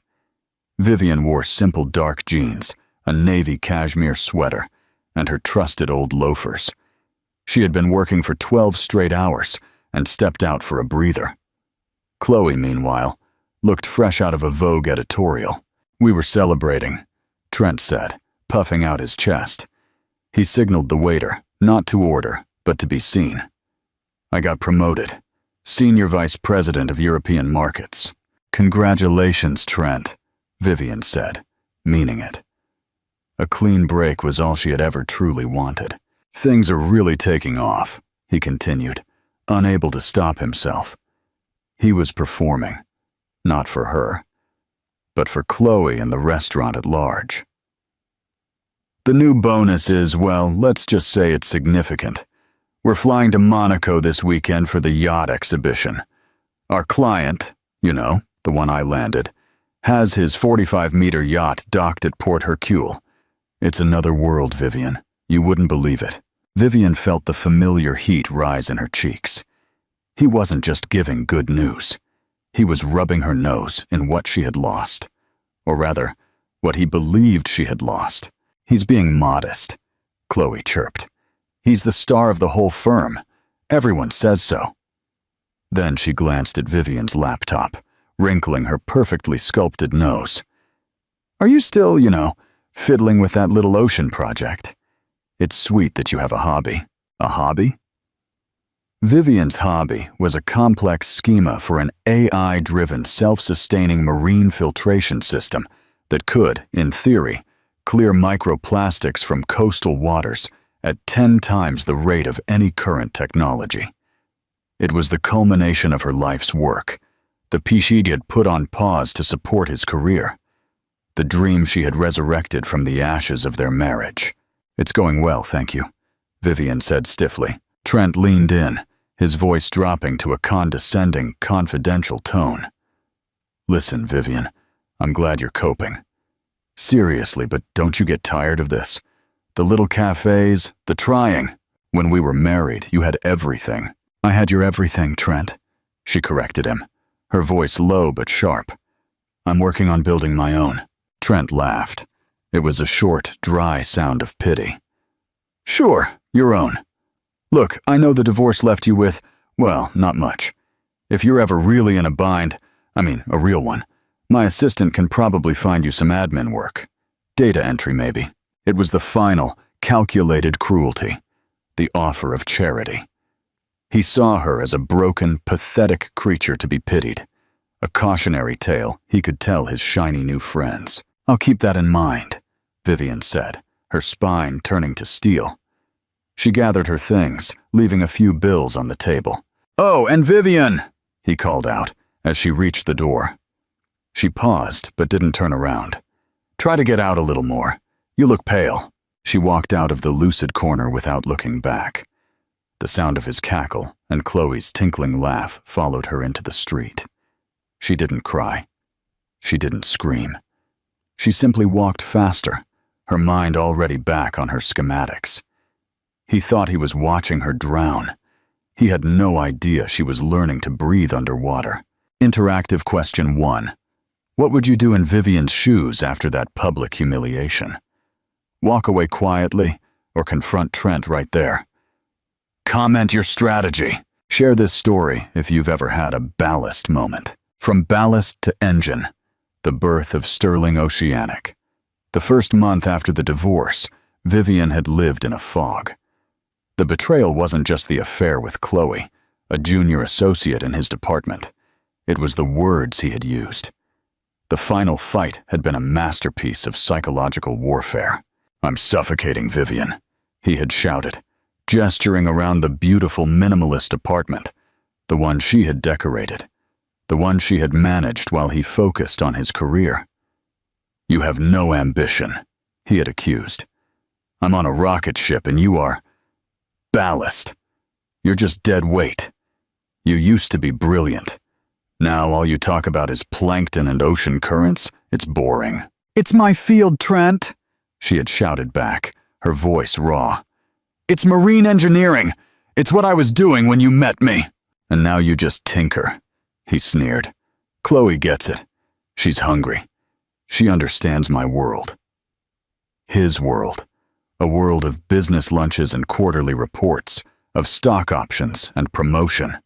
[SPEAKER 1] Vivian wore simple dark jeans, a navy cashmere sweater, and her trusted old loafers. She had been working for 12 straight hours and stepped out for a breather. Chloe, meanwhile, looked fresh out of a Vogue editorial. "We were celebrating," Trent said, puffing out his chest. He signaled the waiter, not to order, but to be seen. "I got promoted. Senior Vice President of European Markets." "Congratulations, Trent," Vivian said, meaning it. A clean break was all she had ever truly wanted. "Things are really taking off," he continued, unable to stop himself. He was performing, not for her, but for Chloe and the restaurant at large. "The new bonus is, well, let's just say it's significant. We're flying to Monaco this weekend for the yacht exhibition. Our client, you know, the one I landed, has his 45-meter yacht docked at Port Hercule. It's another world, Vivian. You wouldn't believe it." Vivian felt the familiar heat rise in her cheeks. He wasn't just giving good news. He was rubbing her nose in what she had lost. Or rather, what he believed she had lost. "He's being modest," Chloe chirped. "He's the star of the whole firm. Everyone says so." Then she glanced at Vivian's laptop, wrinkling her perfectly sculpted nose. "Are you still, fiddling with that little ocean project? It's sweet that you have a hobby." "A hobby?" Vivian's hobby was a complex schema for an AI-driven, self-sustaining marine filtration system that could, in theory, clear microplastics from coastal waters at 10 times the rate of any current technology. It was the culmination of her life's work, the piece she had put on pause to support his career, the dream she had resurrected from the ashes of their marriage. "It's going well, thank you," Vivian said stiffly. Trent leaned in, his voice dropping to a condescending, confidential tone. "Listen, Vivian, I'm glad you're coping. Seriously, but don't you get tired of this? The little cafes, the trying. When we were married, you had everything. I had your everything, Trent, she corrected him, her voice low but sharp. I'm working on building my own. Trent laughed. It was a short, dry sound of pity. Sure, your own. Look, I know the divorce left you with, well, not much. If you're ever really in a bind, a real one, my assistant can probably find you some admin work. Data entry, maybe. It was the final, calculated cruelty. The offer of charity. He saw her as a broken, pathetic creature to be pitied. A cautionary tale he could tell his shiny new friends. I'll keep that in mind, Vivian said, her spine turning to steel. She gathered her things, leaving a few bills on the table. Oh, and Vivian, he called out as she reached the door. She paused but didn't turn around. Try to get out a little more. You look pale. She walked out of the lucid corner without looking back. The sound of his cackle and Chloe's tinkling laugh followed her into the street. She didn't cry. She didn't scream. She simply walked faster, her mind already back on her schematics. He thought he was watching her drown. He had no idea she was learning to breathe underwater. Interactive question 1. What would you do in Vivian's shoes after that public humiliation? Walk away quietly or confront Trent right there? Comment your strategy. Share this story if you've ever had a ballast moment. From ballast to engine, the birth of Sterling Oceanic. The first month after the divorce, Vivian had lived in a fog. The betrayal wasn't just the affair with Chloe, a junior associate in his department. It was the words he had used. The final fight had been a masterpiece of psychological warfare. I'm suffocating, Vivian, he had shouted, gesturing around the beautiful minimalist apartment, the one she had decorated, the one she had managed while he focused on his career. You have no ambition, he had accused. I'm on a rocket ship and you are ballast. You're just dead weight. You used to be brilliant. Now all you talk about is plankton and ocean currents. It's boring. It's my field, Trent, she had shouted back, her voice raw. It's marine engineering. It's what I was doing when you met me. And now you just tinker, he sneered. Chloe gets it. She's hungry. She understands my world. His world. A world of business lunches and quarterly reports, of stock options and promotion.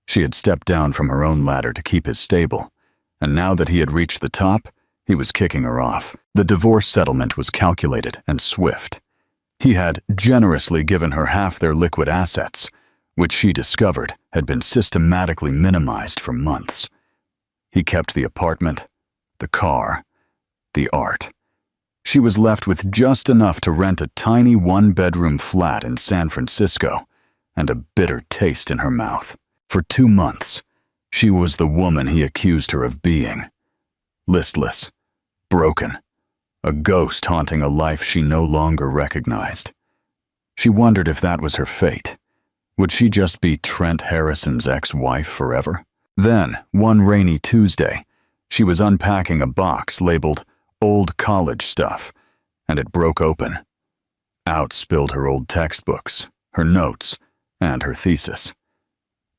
[SPEAKER 1] She had stepped down from her own ladder to keep his stable, and now that he had reached the top, he was kicking her off. The divorce settlement was calculated and swift. He had generously given her half their liquid assets, which she discovered had been systematically minimized for months. He kept the apartment, the car, the art. She was left with just enough to rent a tiny one-bedroom flat in San Francisco and a bitter taste in her mouth. For 2 months, she was the woman he accused her of being. Listless, broken, a ghost haunting a life she no longer recognized. She wondered if that was her fate. Would she just be Trent Harrison's ex-wife forever? Then, one rainy Tuesday, she was unpacking a box labeled old college stuff, and it broke open. Out spilled her old textbooks, her notes, and her thesis.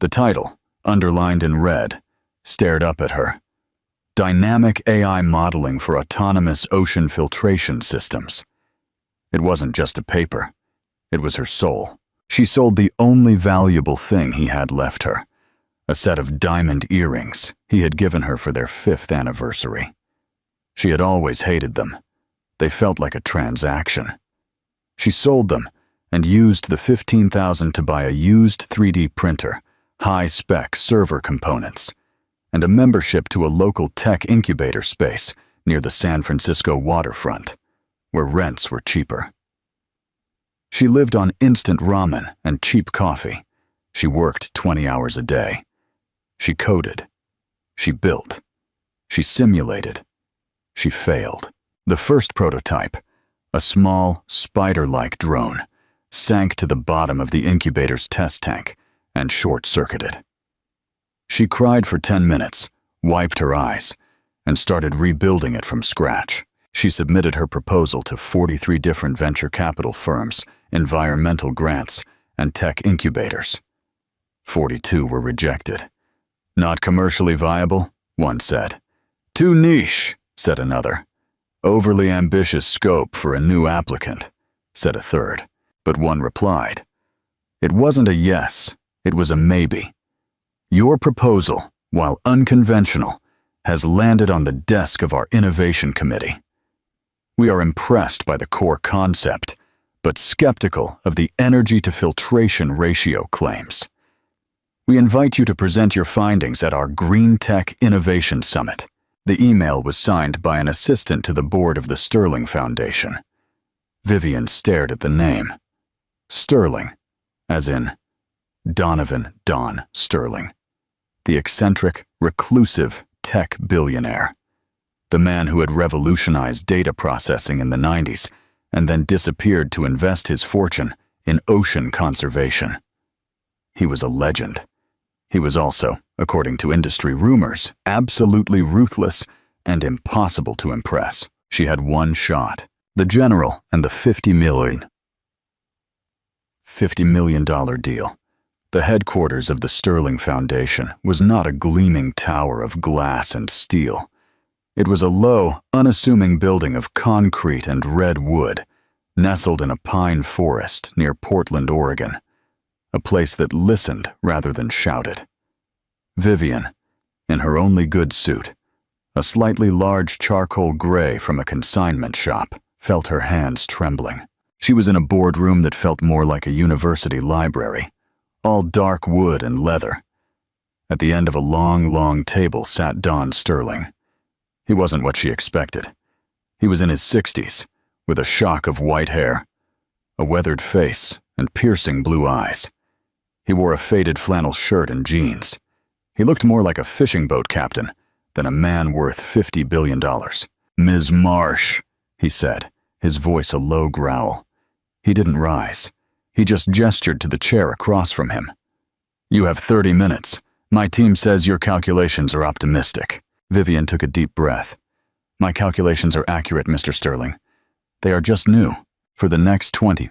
[SPEAKER 1] The title, underlined in red, stared up at her. Dynamic AI Modeling for Autonomous Ocean Filtration Systems. It wasn't just a paper. It was her soul. She sold the only valuable thing he had left her, a set of diamond earrings he had given her for their 5th anniversary. She had always hated them. They felt like a transaction. She sold them and used the $15,000 to buy a used 3D printer, high-spec server components, and a membership to a local tech incubator space near the San Francisco waterfront, where rents were cheaper. She lived on instant ramen and cheap coffee. She worked 20 hours a day. She coded. She built. She simulated. She failed. The first prototype, a small, spider-like drone, sank to the bottom of the incubator's test tank and short-circuited. She cried for 10 minutes, wiped her eyes, and started rebuilding it from scratch. She submitted her proposal to 43 different venture capital firms, environmental grants, and tech incubators. 42 were rejected. Not commercially viable, one said. Too niche, said another. Overly ambitious scope for a new applicant, said a third. But one replied, it wasn't a yes, it was a maybe. Your proposal, while unconventional, has landed on the desk of our innovation committee. We are impressed by the core concept, but skeptical of the energy-to-filtration ratio claims. We invite you to present your findings at our Green Tech Innovation Summit. The email was signed by an assistant to the board of the Sterling Foundation. Vivian stared at the name. Sterling, as in Donovan Don Sterling, the eccentric, reclusive tech billionaire, the man who had revolutionized data processing in the 90s and then disappeared to invest his fortune in ocean conservation. He was a legend. He was also, according to industry rumors, absolutely ruthless and impossible to impress. She had one shot, the general and the $50 million deal. The headquarters of the Sterling Foundation was not a gleaming tower of glass and steel. It was a low, unassuming building of concrete and red wood, nestled in a pine forest near Portland, Oregon, a place that listened rather than shouted. Vivian, in her only good suit, a slightly large charcoal gray from a consignment shop, felt her hands trembling. She was in a boardroom that felt more like a university library, all dark wood and leather. At the end of a long, long table sat Don Sterling. He wasn't what she expected. He was in his 60s, with a shock of white hair, a weathered face, and piercing blue eyes. He wore a faded flannel shirt and jeans. He looked more like a fishing boat captain than a man worth $50 billion. Ms. Marsh, he said, his voice a low growl. He didn't rise. He just gestured to the chair across from him. You have 30 minutes. My team says your calculations are optimistic. Vivian took a deep breath. My calculations are accurate, Mr. Sterling. They are just new. For the next 20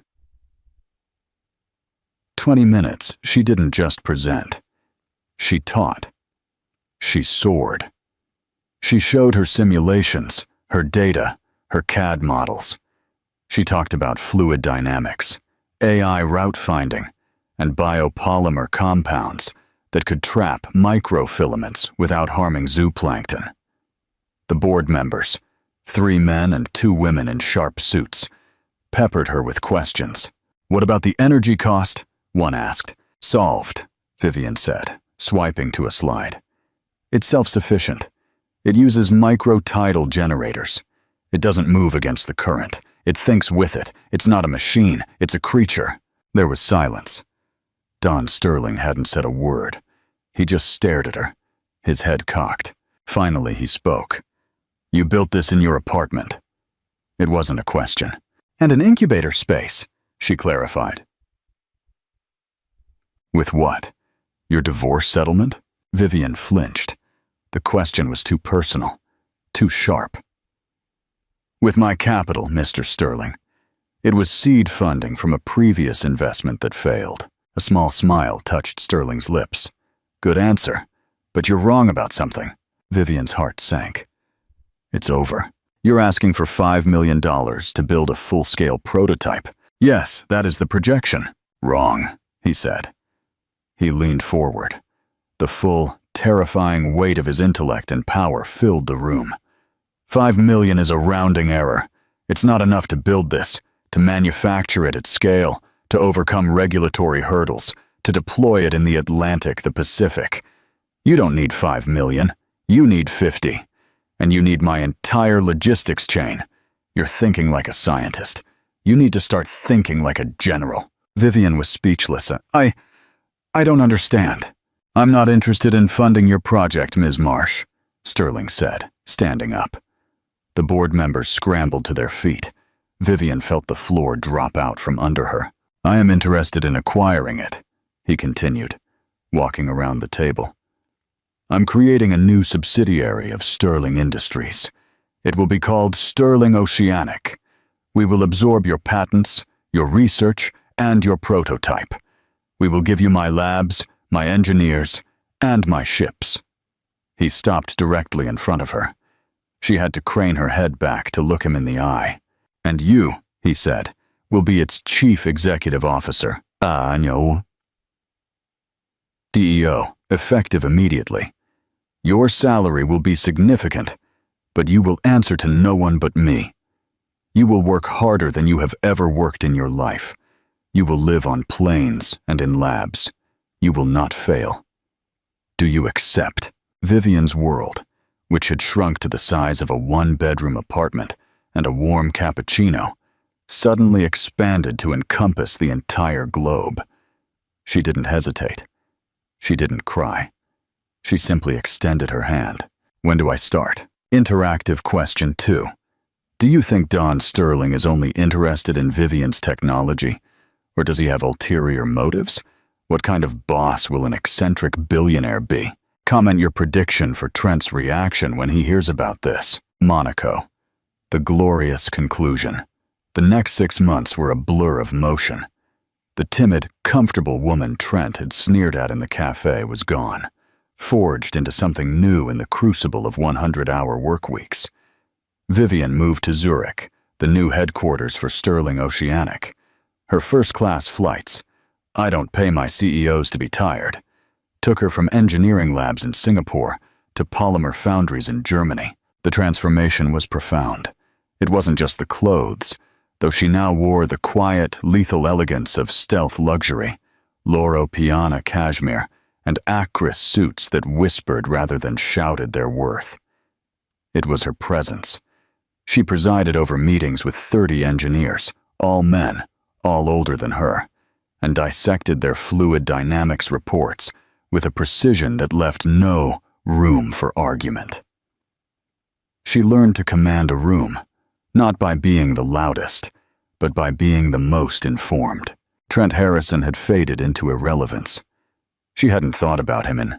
[SPEAKER 1] minutes, she didn't just present. She taught. She soared. She showed her simulations, her data, her CAD models. She talked about fluid dynamics, AI route finding, and biopolymer compounds that could trap microfilaments without harming zooplankton. The board members, 3 men and 2 women in sharp suits, peppered her with questions. What about the energy cost? One asked. Solved, Vivian said, swiping to a slide. It's self-sufficient. It uses micro-tidal generators. It doesn't move against the current. It thinks with it. It's not a machine. It's a creature. There was silence. Don Sterling hadn't said a word. He just stared at her, his head cocked. Finally, he spoke. You built this in your apartment. It wasn't a question. And an incubator space, she clarified. With what? Your divorce settlement? Vivian flinched. The question was too personal, too sharp. With my capital, Mr. Sterling. It was seed funding from a previous investment that failed. A small smile touched Sterling's lips. Good answer, but you're wrong about something. Vivian's heart sank. It's over. You're asking for $5 million to build a full-scale prototype. Yes, that is the projection. Wrong, he said. He leaned forward. The full, terrifying weight of his intellect and power filled the room. $5 million is a rounding error. It's not enough to build this, to manufacture it at scale, to overcome regulatory hurdles, to deploy it in the Atlantic, the Pacific. You don't need $5 million. You need 50. And you need my entire logistics chain. You're thinking like a scientist. You need to start thinking like a general. Vivian was speechless. I don't understand. I'm not interested in funding your project, Ms. Marsh, Sterling said, standing up. The board members scrambled to their feet. Vivian felt the floor drop out from under her. I am interested in acquiring it, he continued, walking around the table. I'm creating a new subsidiary of Sterling Industries. It will be called Sterling Oceanic. We will absorb your patents, your research, and your prototype. We will give you my labs, my engineers, and my ships." He stopped directly in front of her. She had to crane her head back to look him in the eye. "And you," he said, "will be its chief executive officer. No. DEO, effective immediately. Your salary will be significant, but you will answer to no one but me. You will work harder than you have ever worked in your life. You will live on planes and in labs. You will not fail. Do you accept?" Vivian's world, which had shrunk to the size of a one-bedroom apartment and a warm cappuccino, suddenly expanded to encompass the entire globe. She didn't hesitate. She didn't cry. She simply extended her hand. "When do I start?" Interactive question 2. Do you think Don Sterling is only interested in Vivian's technology? Or does he have ulterior motives? What kind of boss will an eccentric billionaire be? Comment your prediction for Trent's reaction when he hears about this. Monaco. The glorious conclusion. The next 6 months were a blur of motion. The timid, comfortable woman Trent had sneered at in the cafe was gone, forged into something new in the crucible of 100-hour work weeks. Vivian moved to Zurich, the new headquarters for Sterling Oceanic. Her first-class flights, I don't pay my CEOs to be tired, took her from engineering labs in Singapore to polymer foundries in Germany. The transformation was profound. It wasn't just the clothes, though she now wore the quiet, lethal elegance of stealth luxury, Loro Piana cashmere, and acris suits that whispered rather than shouted their worth. It was her presence. She presided over meetings with 30 engineers, all men, all older than her, and dissected their fluid dynamics reports with a precision that left no room for argument. She learned to command a room, not by being the loudest, but by being the most informed. Trent Harrison had faded into irrelevance. She hadn't thought about him in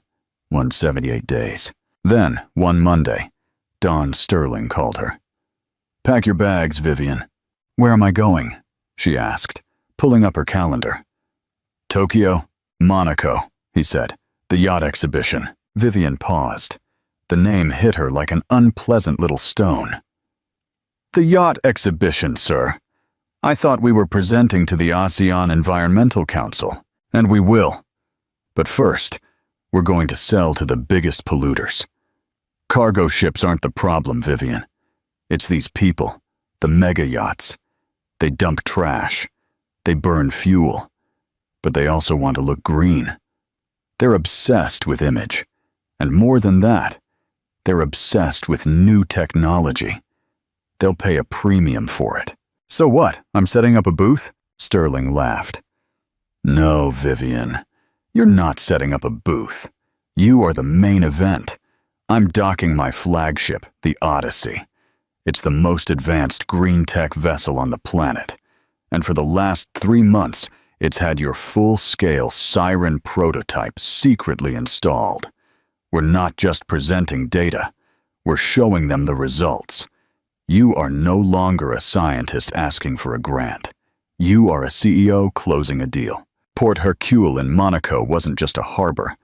[SPEAKER 1] 178 days. Then, one Monday, Don Sterling called her. "Pack your bags, Vivian." "Where am I going?" she asked, pulling up her calendar. "Tokyo, Monaco," he said. "The yacht exhibition." Vivian paused. The name hit her like an unpleasant little stone. "The yacht exhibition, sir. I thought we were presenting to the ASEAN Environmental Council, and we will. But first, we're going to sell to the biggest polluters. Cargo ships aren't the problem, Vivian. It's these people, the mega yachts. They dump trash. They burn fuel. But they also want to look green. They're obsessed with image. And more than that, they're obsessed with new technology. They'll pay a premium for it." "So what? I'm setting up a booth?" Sterling laughed. "No, Vivian. You're not setting up a booth. You are the main event. I'm docking my flagship, the Odyssey. It's the most advanced green tech vessel on the planet. And for the last 3 months, it's had your full-scale Siren prototype secretly installed. We're not just presenting data. We're showing them the results. You are no longer a scientist asking for a grant. You are a CEO closing a deal. Port Hercule in Monaco wasn't just a harbor.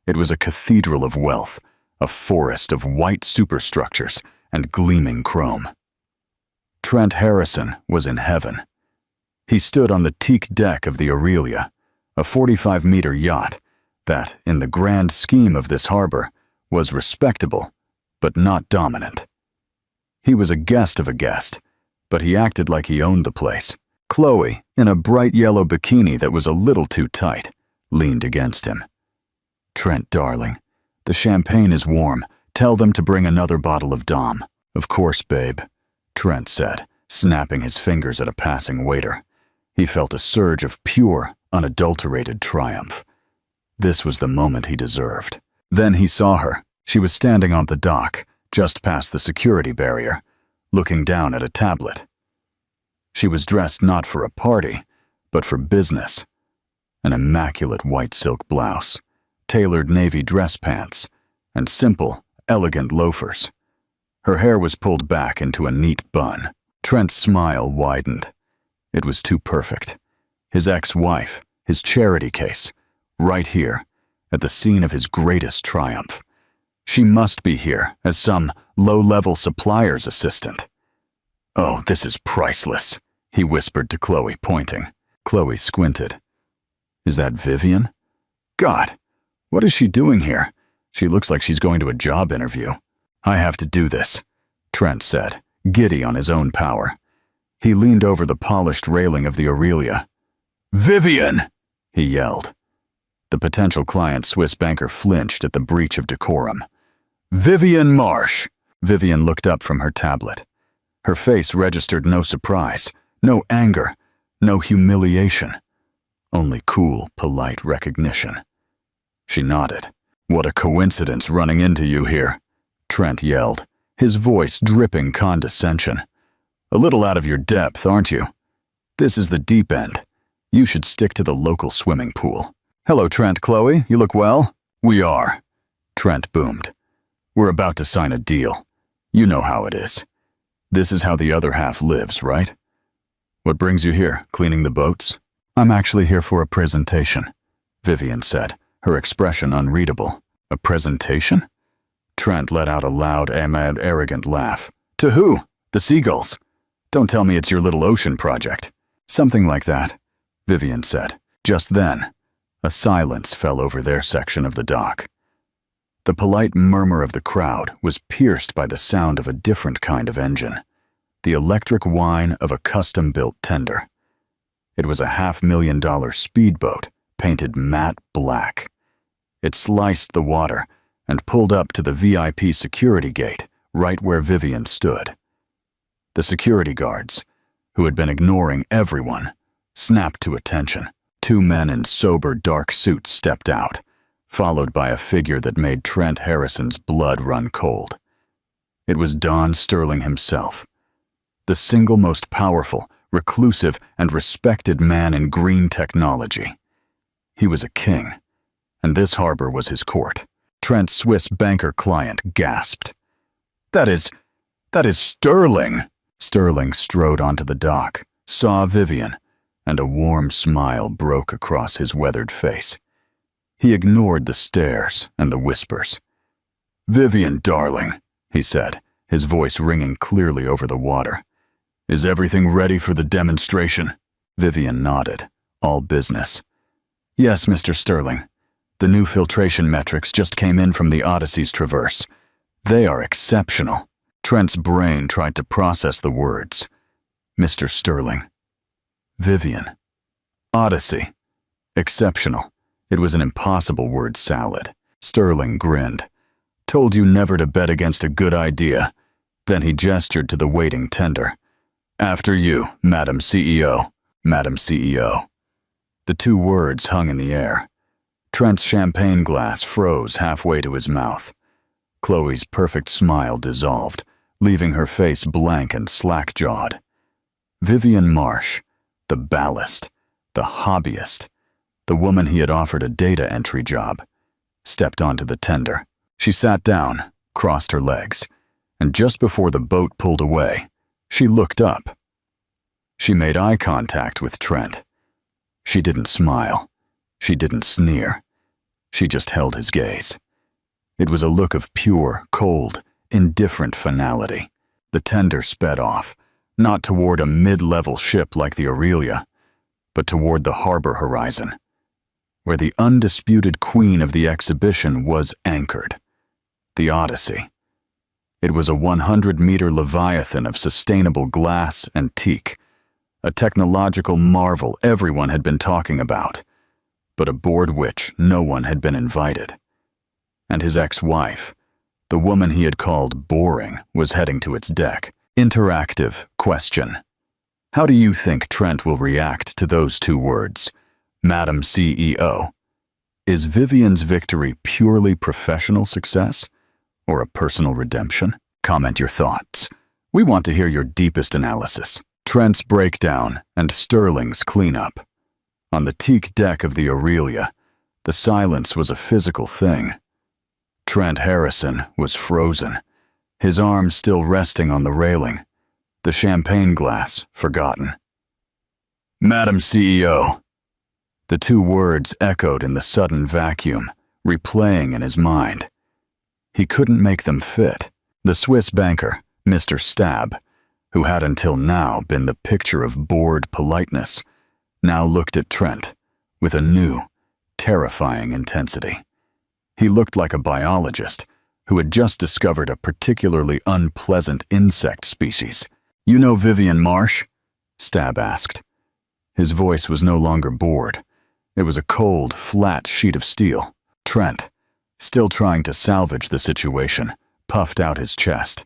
[SPEAKER 1] It was a cathedral of wealth, a forest of white superstructures and gleaming chrome. Trent Harrison was in heaven. He stood on the teak deck of the Aurelia, a 45-meter yacht that, in the grand scheme of this harbor, was respectable, but not dominant. He was a guest of a guest, but he acted like he owned the place. Chloe, in a bright yellow bikini that was a little too tight, leaned against him. "Trent, darling, the champagne is warm. Tell them to bring another bottle of Dom." "Of course, babe," Trent said, snapping his fingers at a passing waiter. He felt a surge of pure, unadulterated triumph. This was the moment he deserved. Then he saw her. She was standing on the dock, just past the security barrier, looking down at a tablet. She was dressed not for a party, but for business. An immaculate white silk blouse, tailored navy dress pants, and simple, elegant loafers. Her hair was pulled back into a neat bun. Trent's smile widened. It was too perfect. His ex-wife, his charity case, right here, at the scene of his greatest triumph. She must be here as some low-level supplier's assistant. "Oh, this is priceless," he whispered to Chloe, pointing. Chloe squinted. "Is that Vivian? God, what is she doing here? She looks like she's going to a job interview." "I have to do this," Trent said, giddy on his own power. He leaned over the polished railing of the Aurelia. "Vivian!" he yelled. The potential client Swiss banker flinched at the breach of decorum. "Vivian Marsh!" Vivian looked up from her tablet. Her face registered no surprise, no anger, no humiliation. Only cool, polite recognition. She nodded. "What a coincidence running into you here," Trent yelled, his voice dripping condescension. "A little out of your depth, aren't you? This is the deep end. You should stick to the local swimming pool." "Hello, Trent, Chloe. You look well?" "We are," Trent boomed. "We're about to sign a deal. You know how it is. This is how the other half lives, right? What brings you here, cleaning the boats?" "I'm actually here for a presentation," Vivian said, her expression unreadable. "A presentation?" Trent let out a loud, arrogant laugh. "To who? The seagulls? Don't tell me it's your little ocean project." "Something like that," Vivian said. Just then, a silence fell over their section of the dock. The polite murmur of the crowd was pierced by the sound of a different kind of engine, the electric whine of a custom-built tender. It was a $500,000 speedboat painted matte black. It sliced the water and pulled up to the VIP security gate right where Vivian stood. The security guards, who had been ignoring everyone, snapped to attention. Two men in sober dark suits stepped out, followed by a figure that made Trent Harrison's blood run cold. It was Don Sterling himself, the single most powerful, reclusive, and respected man in green technology. He was a king, and this harbor was his court. Trent's Swiss banker client gasped. That is Sterling!" Sterling strode onto the dock, saw Vivian, and a warm smile broke across his weathered face. He ignored the stares and the whispers. "Vivian, darling," he said, his voice ringing clearly over the water. "Is everything ready for the demonstration?" Vivian nodded, all business. "Yes, Mr. Sterling. The new filtration metrics just came in from the Odyssey's traverse. They are exceptional." Trent's brain tried to process the words. Mr. Sterling. Vivian. Odyssey. Exceptional. It was an impossible word salad. Sterling grinned. "Told you never to bet against a good idea." Then he gestured to the waiting tender. "After you, Madam CEO. Madam CEO." The two words hung in the air. Trent's champagne glass froze halfway to his mouth. Chloe's perfect smile dissolved, leaving her face blank and slack-jawed. Vivian Marsh, the ballast, the hobbyist, the woman he had offered a data entry job, stepped onto the tender. She sat down, crossed her legs, and just before the boat pulled away, she looked up. She made eye contact with Trent. She didn't smile. She didn't sneer. She just held his gaze. It was a look of pure, cold, indifferent finality. The tender sped off, not toward a mid-level ship like the Aurelia, but toward the harbor horizon, where the undisputed queen of the exhibition was anchored, the Odyssey. It was a 100-meter leviathan of sustainable glass and teak, a technological marvel everyone had been talking about, but aboard which no one had been invited. And his ex-wife, the woman he had called boring, was heading to its deck. Interactive question. How do you think Trent will react to those two words, Madam CEO? Is Vivian's victory purely professional success or a personal redemption? Comment your thoughts. We want to hear your deepest analysis. Trent's breakdown and Sterling's cleanup. On the teak deck of the Aurelia, the silence was a physical thing. Trent Harrison was frozen, his arm still resting on the railing, the champagne glass forgotten. "Madam CEO." The two words echoed in the sudden vacuum, replaying in his mind. He couldn't make them fit. The Swiss banker, Mr. Stab, who had until now been the picture of bored politeness, now looked at Trent with a new, terrifying intensity. He looked like a biologist who had just discovered a particularly unpleasant insect species. "You know Vivian Marsh?" Stab asked. His voice was no longer bored. It was a cold, flat sheet of steel. Trent, still trying to salvage the situation, puffed out his chest.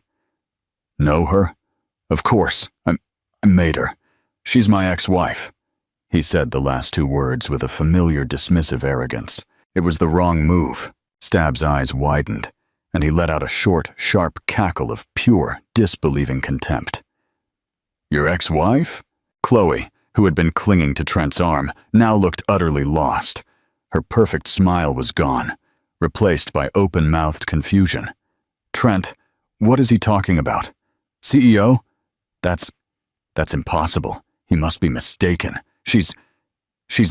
[SPEAKER 1] "Know her? Of course, I made her. She's my ex-wife." He said the last two words with a familiar dismissive arrogance. It was the wrong move. Stab's eyes widened, and he let out a short, sharp cackle of pure, disbelieving contempt. "Your ex-wife?" Chloe, who had been clinging to Trent's arm, now looked utterly lost. Her perfect smile was gone, replaced by open-mouthed confusion. "Trent, what is he talking about? CEO? That's impossible. He must be mistaken. She's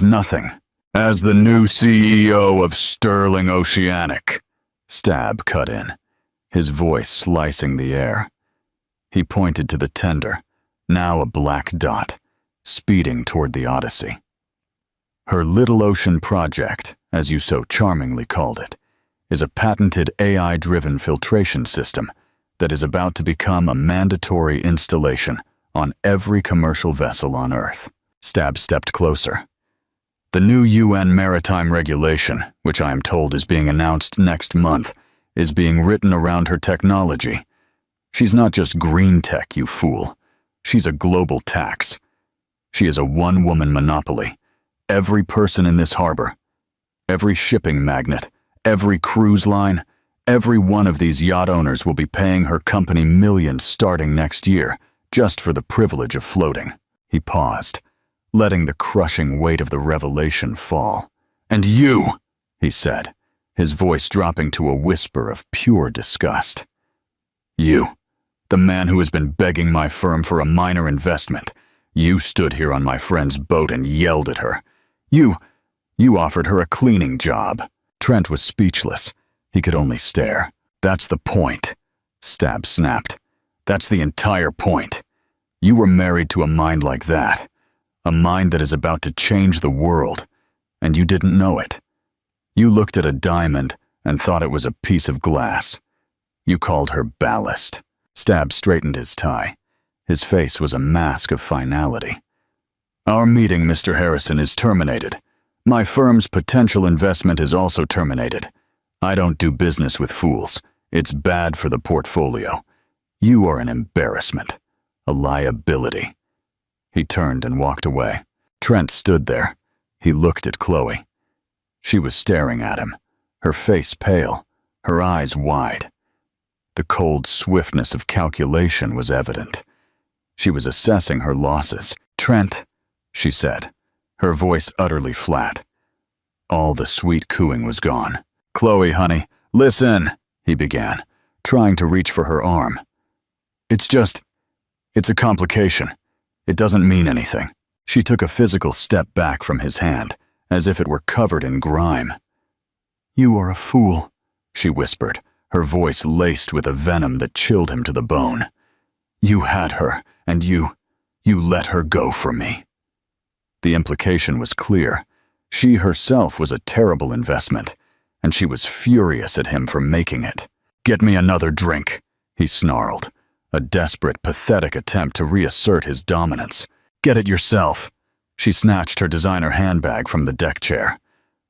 [SPEAKER 1] nothing." "As the new CEO of Sterling Oceanic," Stab cut in, his voice slicing the air. He pointed to the tender, now a black dot, speeding toward the Odyssey. "Her Little Ocean project, as you so charmingly called it, is a patented AI-driven filtration system that is about to become a mandatory installation on every commercial vessel on Earth." Stab stepped closer. "The new UN maritime regulation, which I am told is being announced next month, is being written around her technology. She's not just green tech, you fool. She's a global tax. She is a one-woman monopoly. Every person in this harbor, every shipping magnate, every cruise line, every one of these yacht owners will be paying her company millions starting next year, just for the privilege of floating." He paused, letting the crushing weight of the revelation fall. "And you," he said, his voice dropping to a whisper of pure disgust. "You, the man who has been begging my firm for a minor investment. You stood here on my friend's boat and yelled at her. You offered her a cleaning job." Trent was speechless. He could only stare. "That's the point," Stab snapped. "That's the entire point. You were married to a mind like that. A mind that is about to change the world, and you didn't know it. You looked at a diamond and thought it was a piece of glass. You called her ballast." Stab straightened his tie. His face was a mask of finality. "Our meeting, Mr. Harrison, is terminated. My firm's potential investment is also terminated. I don't do business with fools. It's bad for the portfolio. You are an embarrassment, a liability." He turned and walked away. Trent stood there. He looked at Chloe. She was staring at him, her face pale, her eyes wide. The cold swiftness of calculation was evident. She was assessing her losses. "Trent," she said, her voice utterly flat. All the sweet cooing was gone. "Chloe, honey, listen," he began, trying to reach for her arm. It's a complication. It doesn't mean anything." She took a physical step back from his hand, as if it were covered in grime. "You are a fool," she whispered, her voice laced with a venom that chilled him to the bone. "You had her, and you let her go from me." The implication was clear. She herself was a terrible investment, and she was furious at him for making it. "Get me another drink," he snarled, a desperate, pathetic attempt to reassert his dominance. "Get it yourself." She snatched her designer handbag from the deck chair.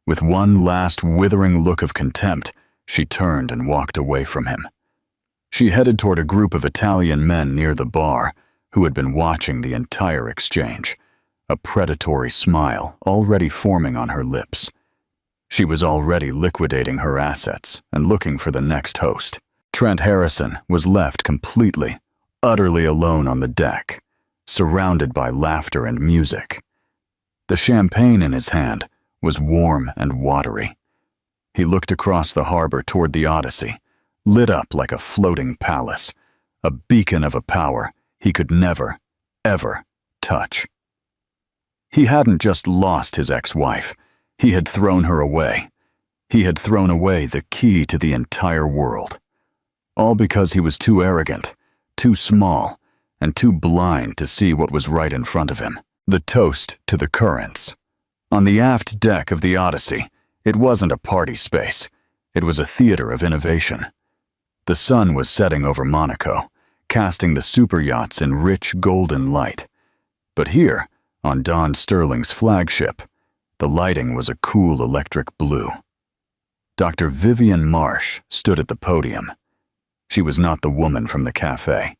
[SPEAKER 1] With one last withering look of contempt, she turned and walked away from him. She headed toward a group of Italian men near the bar who had been watching the entire exchange, a predatory smile already forming on her lips. She was already liquidating her assets and looking for the next host. Trent Harrison was left completely, utterly alone on the deck, surrounded by laughter and music. The champagne in his hand was warm and watery. He looked across the harbor toward the Odyssey, lit up like a floating palace, a beacon of a power he could never, ever touch. He hadn't just lost his ex-wife, he had thrown her away. He had thrown away the key to the entire world. All because he was too arrogant, too small, and too blind to see what was right in front of him. The toast to the currents. On the aft deck of the Odyssey, it wasn't a party space. It was a theater of innovation. The sun was setting over Monaco, casting the super yachts in rich golden light. But here, on Don Sterling's flagship, the lighting was a cool electric blue. Dr. Vivian Marsh stood at the podium. She was not the woman from the cafe.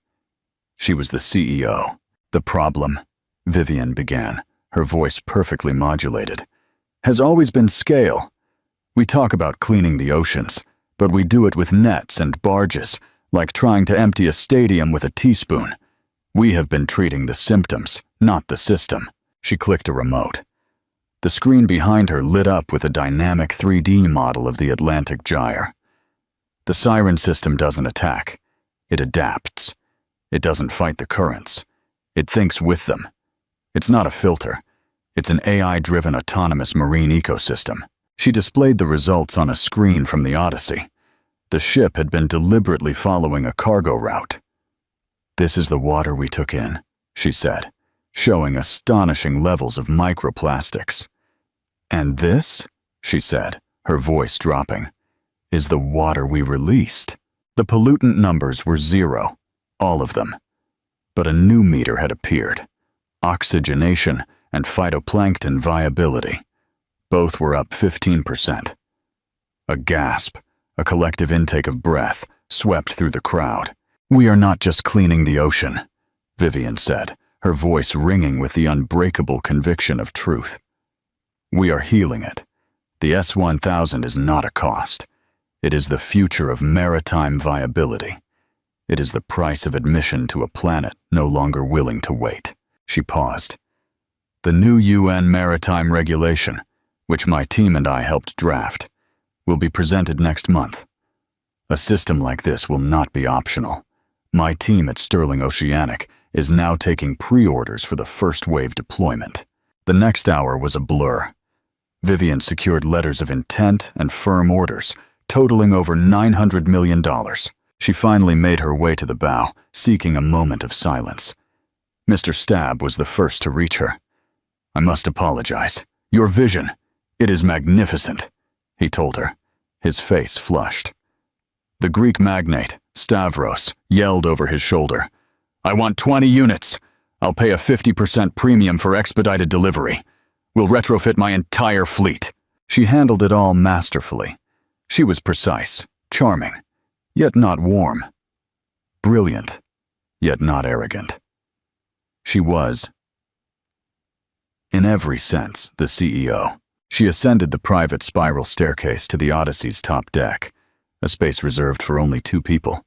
[SPEAKER 1] She was the CEO. The problem, Vivian began, her voice perfectly modulated, has always been scale. We talk about cleaning the oceans, but we do it with nets and barges, like trying to empty a stadium with a teaspoon. We have been treating the symptoms, not the system. She clicked a remote. The screen behind her lit up with a dynamic 3D model of the Atlantic Gyre. The siren system doesn't attack. It adapts. It doesn't fight the currents. It thinks with them. It's not a filter. It's an AI-driven autonomous marine ecosystem. She displayed the results on a screen from the Odyssey. The ship had been deliberately following a cargo route. "This is the water we took in," she said, showing astonishing levels of microplastics. "And this," she said, her voice dropping, "is the water we released." The pollutant numbers were 0, all of them. But a new meter had appeared. Oxygenation and phytoplankton viability. Both were up 15%. A gasp, a collective intake of breath, swept through the crowd. "We are not just cleaning the ocean," Vivian said, her voice ringing with the unbreakable conviction of truth. "We are healing it. The S-1000 is not a cost. It is the future of maritime viability. It is the price of admission to a planet no longer willing to wait." She paused. "The new UN maritime regulation, which my team and I helped draft, will be presented next month. A system like this will not be optional. My team at Sterling Oceanic is now taking pre-orders for the first wave deployment." The next hour was a blur. Vivian secured letters of intent and firm orders, totaling over $900 million. She finally made her way to the bow, seeking a moment of silence. Mr. Stab was the first to reach her. "I must apologize. Your vision, it is magnificent," he told her, his face flushed. The Greek magnate, Stavros, yelled over his shoulder, "I want 20 units. I'll pay a 50% premium for expedited delivery. We'll retrofit my entire fleet." She handled it all masterfully. She was precise, charming, yet not warm. Brilliant, yet not arrogant. She was, in every sense, the CEO. She ascended the private spiral staircase to the Odyssey's top deck, a space reserved for only 2 people,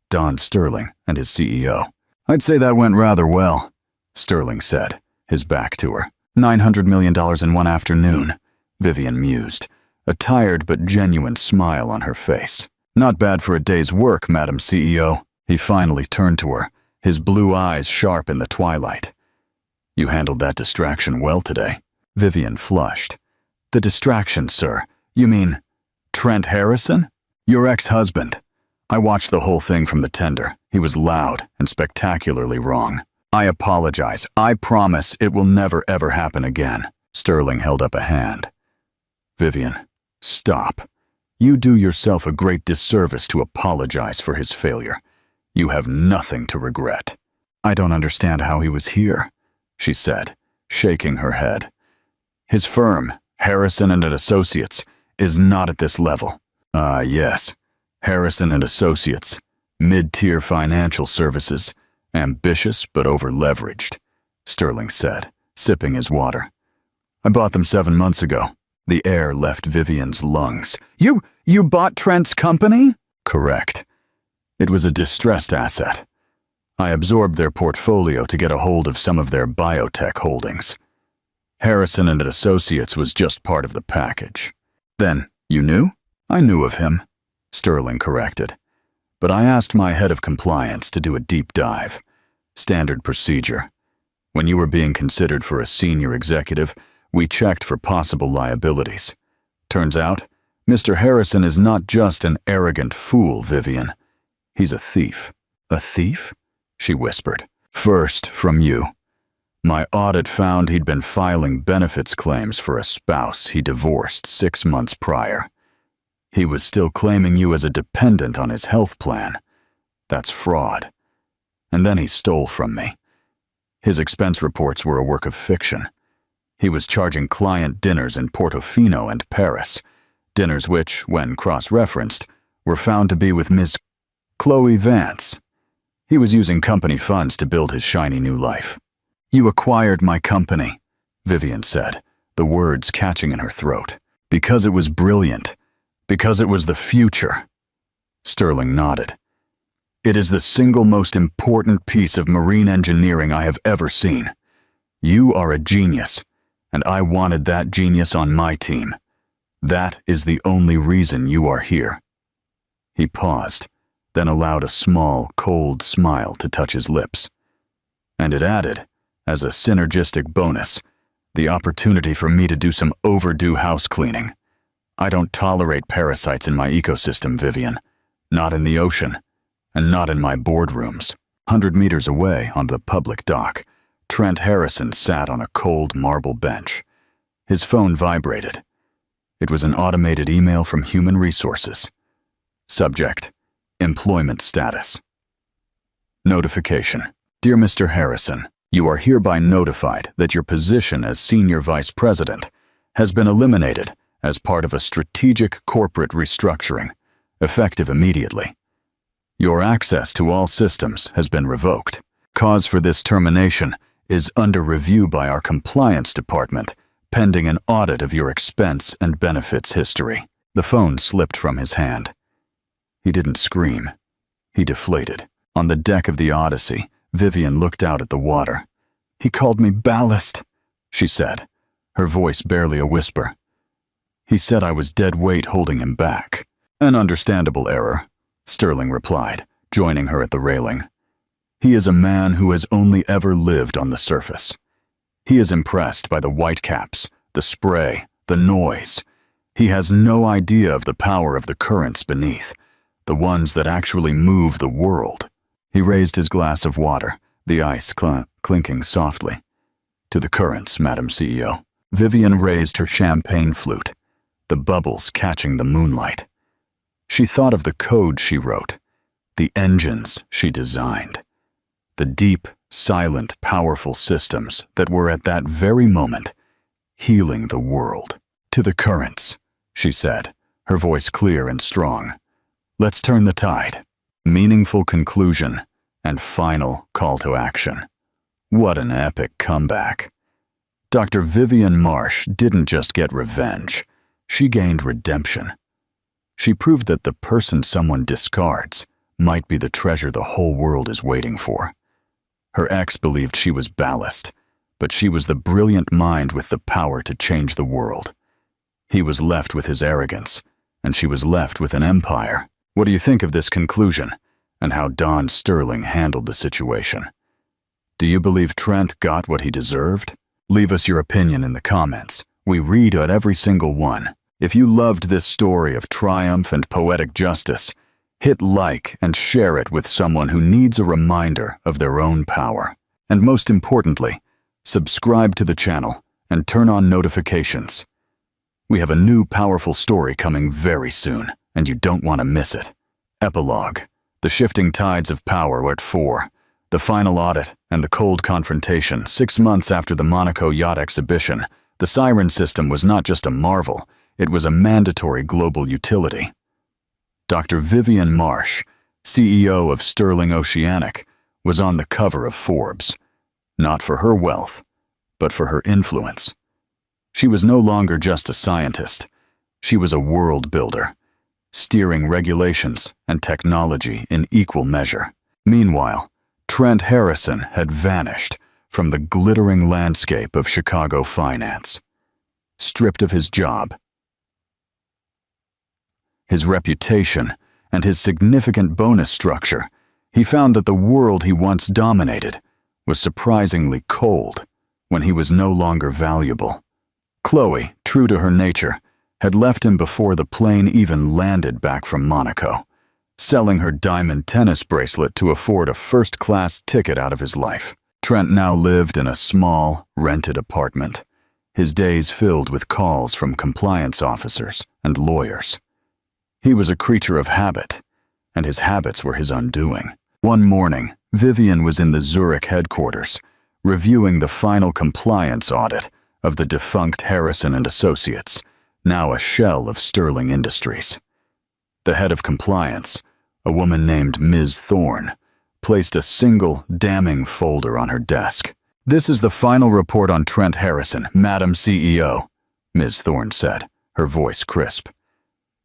[SPEAKER 1] Don Sterling and his CEO. "I'd say that went rather well," Sterling said, his back to her. $900 million in one afternoon, Vivian mused, a tired but genuine smile on her face. "Not bad for a day's work, Madam CEO." He finally turned to her, his blue eyes sharp in the twilight. "You handled that distraction well today." Vivian flushed. "The distraction, sir? You mean Trent Harrison?" "Your ex-husband. I watched the whole thing from the tender. He was loud and spectacularly wrong. I apologize. I promise it will never ever happen again." Sterling held up a hand. "Vivian, stop. You do yourself a great disservice to apologize for his failure. You have nothing to regret." "I don't understand how he was here," she said, shaking her head. "His firm, Harrison and Associates, is not at this level." "Ah, yes. Harrison and Associates, mid-tier financial services, ambitious but over-leveraged," Sterling said, sipping his water. "I bought them 7 months ago." The air left Vivian's lungs. You bought Trent's company?" "Correct. It was a distressed asset. I absorbed their portfolio to get a hold of some of their biotech holdings. Harrison and Associates was just part of the package." "Then, you knew?" "I knew of him," Sterling corrected. but I asked my head of compliance to do a deep dive. Standard procedure. When you were being considered for a senior executive, we checked for possible liabilities. Turns out, Mr. Harrison is not just an arrogant fool, Vivian. He's a thief. A thief? She whispered. First, from you. My audit found he'd been filing benefits claims for a spouse he divorced 6 months prior. He was still claiming you as a dependent on his health plan. That's fraud. And then he stole from me. His expense reports were a work of fiction. He was charging client dinners in Portofino and Paris, dinners which, when cross-referenced, were found to be with Ms. Chloe Vance. He was using company funds to build his shiny new life. You acquired my company, Vivian said, the words catching in her throat. Because it was brilliant. Because it was the future. Sterling nodded. It is the single most important piece of marine engineering I have ever seen. You are a genius, and I wanted that genius on my team. That is the only reason you are here. He paused, then allowed a small, cold smile to touch his lips. And it added, as a synergistic bonus, the opportunity for me to do some overdue house cleaning. I don't tolerate parasites in my ecosystem, Vivian. Not in the ocean, and not in my boardrooms. 100 meters away on the public dock, Trent Harrison sat on a cold marble bench. His phone vibrated. It was an automated email from Human Resources. Subject: Employment status. Notification. Dear Mr. Harrison, you are hereby notified that your position as Senior Vice President has been eliminated as part of a strategic corporate restructuring, effective immediately. Your access to all systems has been revoked. Cause for this termination is under review by our compliance department, pending an audit of your expense and benefits history. The phone slipped from his hand. He didn't scream. He deflated. On the deck of the Odyssey, Vivian looked out at the water. He called me ballast, she said, her voice barely a whisper. He said I was dead weight holding him back. An understandable error, Sterling replied, joining her at the railing. He is a man who has only ever lived on the surface. He is impressed by the whitecaps, the spray, the noise. He has no idea of the power of the currents beneath, the ones that actually move the world. He raised his glass of water, the ice clinking softly. To the currents, Madam CEO. Vivian raised her champagne flute, the bubbles catching the moonlight. She thought of the code she wrote, the engines she designed, the deep, silent, powerful systems that were at that very moment healing the world. To the currents, she said, her voice clear and strong. Let's turn the tide. Meaningful conclusion and final call to action. What an epic comeback. Dr. Vivian Marsh didn't just get revenge. She gained redemption. She proved that the person someone discards might be the treasure the whole world is waiting for. Her ex believed she was ballast, but she was the brilliant mind with the power to change the world. He was left with his arrogance, and she was left with an empire. What do you think of this conclusion, and how Don Sterling handled the situation? Do you believe Trent got what he deserved? Leave us your opinion in the comments. We read at every single one. If you loved this story of triumph and poetic justice, hit like and share it with someone who needs a reminder of their own power. And most importantly, subscribe to the channel and turn on notifications. We have a new powerful story coming very soon, and you don't want to miss it. Epilogue. The shifting tides of power were at 4. The final audit and the cold confrontation 6 months after the Monaco Yacht Exhibition. The siren system was not just a marvel, it was a mandatory global utility. Dr. Vivian Marsh, CEO of Sterling Oceanic, was on the cover of Forbes, not for her wealth, but for her influence. She was no longer just a scientist. She was a world builder, steering regulations and technology in equal measure. Meanwhile, Trent Harrison had vanished from the glittering landscape of Chicago finance. Stripped of his job, his reputation, and his significant bonus structure, he found that the world he once dominated was surprisingly cold when he was no longer valuable. Chloe, true to her nature, had left him before the plane even landed back from Monaco, selling her diamond tennis bracelet to afford a first-class ticket out of his life. Trent now lived in a small, rented apartment, his days filled with calls from compliance officers and lawyers. He was a creature of habit, and his habits were his undoing. One morning, Vivian was in the Zurich headquarters, reviewing the final compliance audit of the defunct Harrison & Associates, now a shell of Sterling Industries. The head of compliance, a woman named Ms. Thorne, placed a single, damning folder on her desk. "This is the final report on Trent Harrison, Madam CEO," Ms. Thorne said, her voice crisp.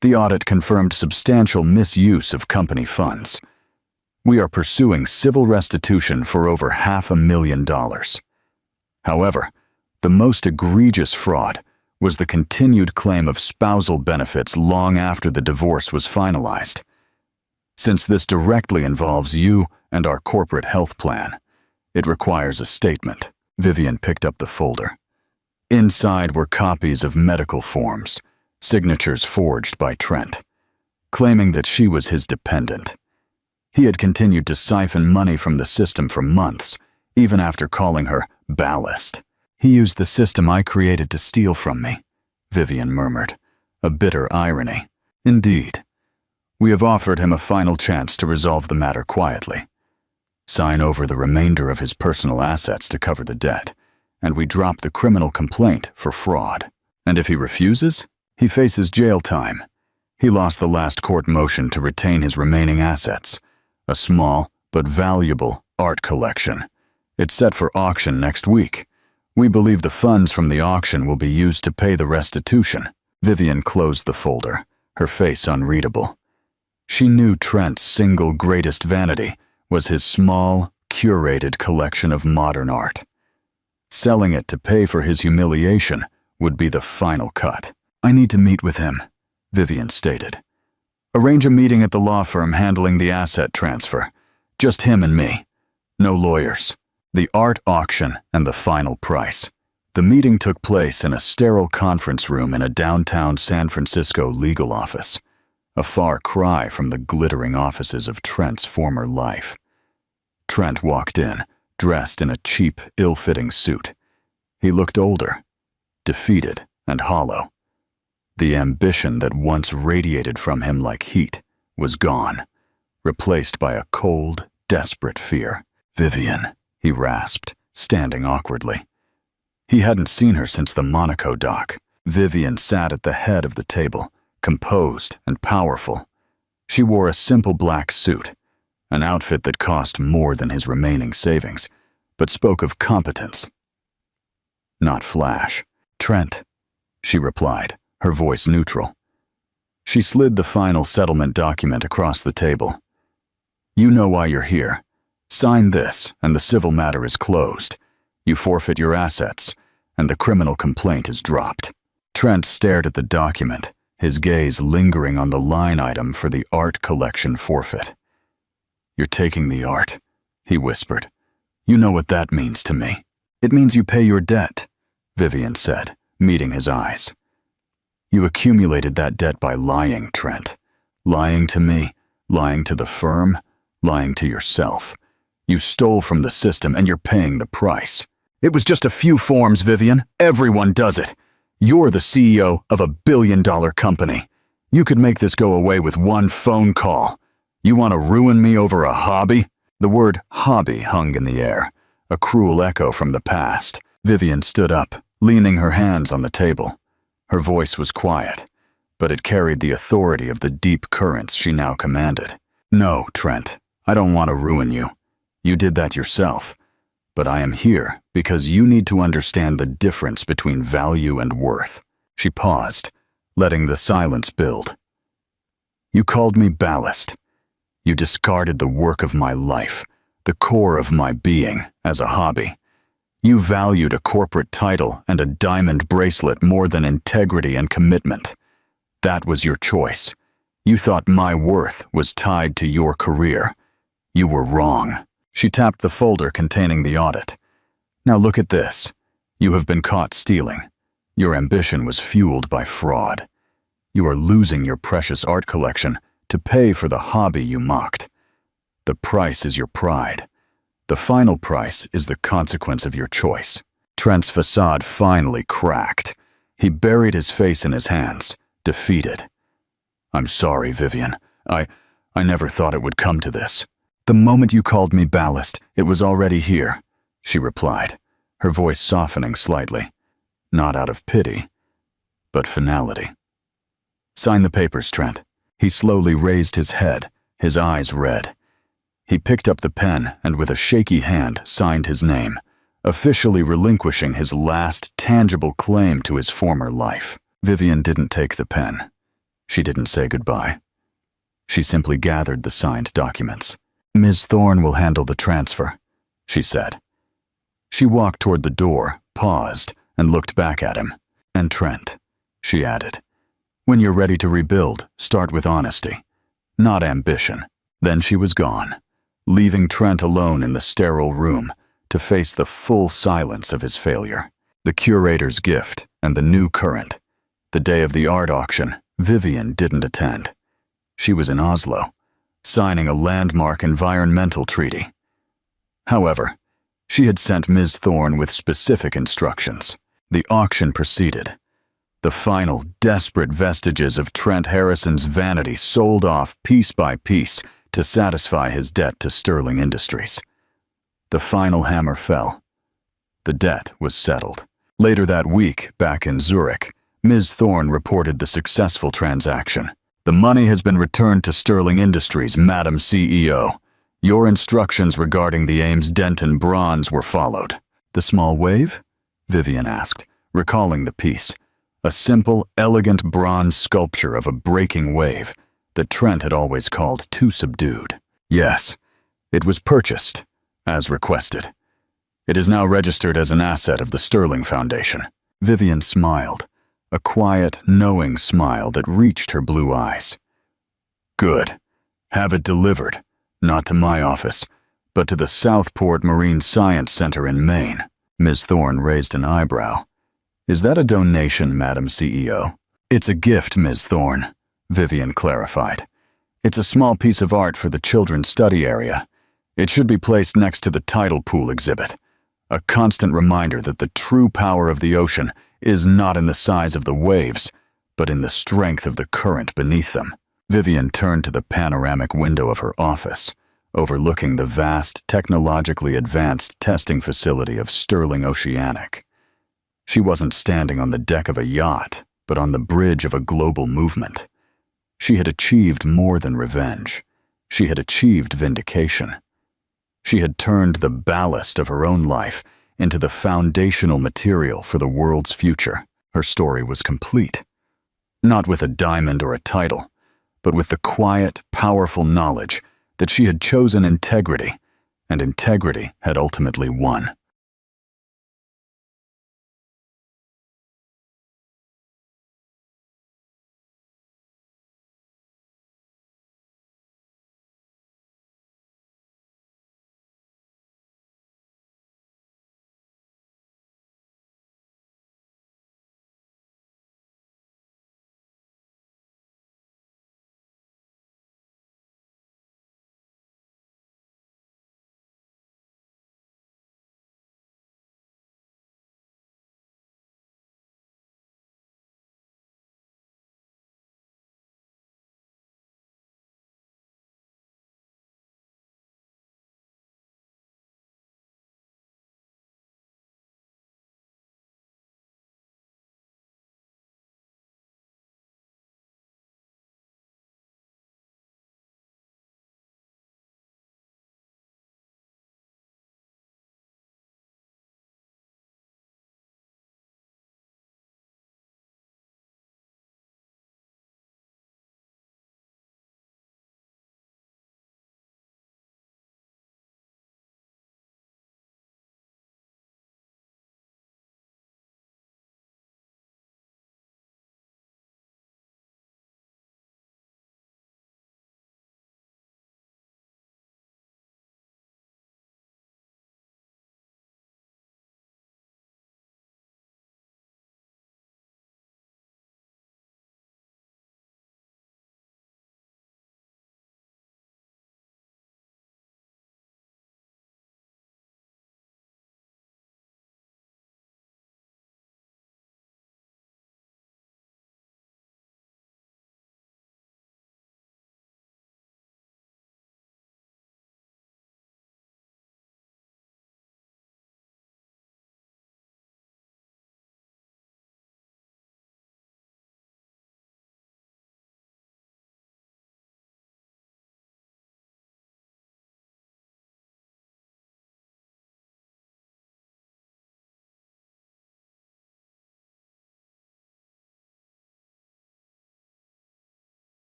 [SPEAKER 1] "The audit confirmed substantial misuse of company funds. We are pursuing civil restitution for over $500,000. However, the most egregious fraud was the continued claim of spousal benefits long after the divorce was finalized. Since this directly involves you and our corporate health plan, it requires a statement." Vivian picked up the folder. Inside were copies of medical forms, signatures forged by Trent, claiming that she was his dependent. He had continued to siphon money from the system for months, even after calling her ballast. "He used the system I created to steal from me," Vivian murmured, a bitter irony. "Indeed. We have offered him a final chance to resolve the matter quietly. Sign over the remainder of his personal assets to cover the debt, and we drop the criminal complaint for fraud. And if he refuses, he faces jail time. He lost the last court motion to retain his remaining assets, a small but valuable art collection. It's set for auction next week. We believe the funds from the auction will be used to pay the restitution." Vivian closed the folder, her face unreadable. She knew Trent's single greatest vanity was his small, curated collection of modern art. Selling it to pay for his humiliation would be the final cut. "I need to meet with him," Vivian stated. "Arrange a meeting at the law firm handling the asset transfer. Just him and me. No lawyers. The art auction and the final price." The meeting took place in a sterile conference room in a downtown San Francisco legal office, a far cry from the glittering offices of Trent's former life. Trent walked in, dressed in a cheap, ill-fitting suit. He looked older, defeated and hollow. The ambition that once radiated from him like heat was gone, replaced by a cold, desperate fear. "Vivian," he rasped, standing awkwardly. He hadn't seen her since the Monaco dock. Vivian sat at the head of the table, composed and powerful. She wore a simple black suit, an outfit that cost more than his remaining savings, but spoke of competence, not flash. "Trent," she replied, her voice neutral. She slid the final settlement document across the table. "You know why you're here. Sign this, and the civil matter is closed. You forfeit your assets, and the criminal complaint is dropped." Trent stared at the document, his gaze lingering on the line item for the art collection forfeit. "You're taking the art," he whispered. "You know what that means to me." "It means you pay your debt," Vivian said, meeting his eyes. "You accumulated that debt by lying, Trent. Lying to me, lying to the firm, lying to yourself. You stole from the system and you're paying the price." "It was just a few forms, Vivian. Everyone does it. You're the CEO of $1 billion company. You could make this go away with one phone call. You want to ruin me over a hobby?" The word hobby hung in the air, a cruel echo from the past. Vivian stood up, leaning her hands on the table. Her voice was quiet, but it carried the authority of the deep currents she now commanded. "No, Trent, I don't want to ruin you. You did that yourself. But I am here because you need to understand the difference between value and worth." She paused, letting the silence build. "You called me ballast. You discarded the work of my life, the core of my being, as a hobby. You valued a corporate title and a diamond bracelet more than integrity and commitment. That was your choice, You thought my worth was tied to your career. You were wrong." She tapped the folder containing the audit. "Now look at this. You have been caught stealing. Your ambition was fueled by fraud. You are losing your precious art collection to pay for the hobby you mocked. The price is your pride. The final price is the consequence of your choice." Trent's facade finally cracked. He buried his face in his hands, defeated. "I'm sorry, Vivian. I never thought it would come to this." "The moment you called me ballast, it was already here," she replied, her voice softening slightly, not out of pity, but finality. "Sign the papers, Trent." He slowly raised his head, his eyes red. He picked up the pen and with a shaky hand signed his name, officially relinquishing his last tangible claim to his former life. Vivian didn't take the pen. She didn't say goodbye. She simply gathered the signed documents. "Ms. Thorne will handle the transfer," she said. She walked toward the door, paused, and looked back at him. "And Trent," she added, "when you're ready to rebuild, start with honesty, not ambition." Then she was gone, leaving Trent alone in the sterile room to face the full silence of his failure. The curator's gift and the new current. The day of the art auction, Vivian didn't attend. She was in Oslo, signing a landmark environmental treaty. However, she had sent Ms. Thorne with specific instructions. The auction proceeded. The final, desperate vestiges of Trent Harrison's vanity sold off piece by piece to satisfy his debt to Sterling Industries. The final hammer fell. The debt was settled. Later that week, back in Zurich, Ms. Thorne reported the successful transaction. "The money has been returned to Sterling Industries, Madam CEO. Your instructions regarding the Ames Denton bronze were followed." "The small wave?" Vivian asked, recalling the piece. A simple, elegant bronze sculpture of a breaking wave that Trent had always called too subdued. "Yes, it was purchased, as requested. It is now registered as an asset of the Sterling Foundation." Vivian smiled, a quiet, knowing smile that reached her blue eyes. "Good. Have it delivered, not to my office, but to the Southport Marine Science Center in Maine." Ms. Thorne raised an eyebrow. "Is that a donation, Madam CEO?" "It's a gift, Ms. Thorne," Vivian clarified. "It's a small piece of art for the children's study area. It should be placed next to the tidal pool exhibit, a constant reminder that the true power of the ocean is not in the size of the waves, but in the strength of the current beneath them." Vivian turned to the panoramic window of her office, overlooking the vast, technologically advanced testing facility of Sterling Oceanic. She wasn't standing on the deck of a yacht, but on the bridge of a global movement. She had achieved more than revenge. She had achieved vindication. She had turned the ballast of her own life into the foundational material for the world's future. Her story was complete. Not with a diamond or a title, but with the quiet, powerful knowledge that she had chosen integrity, and integrity had ultimately won.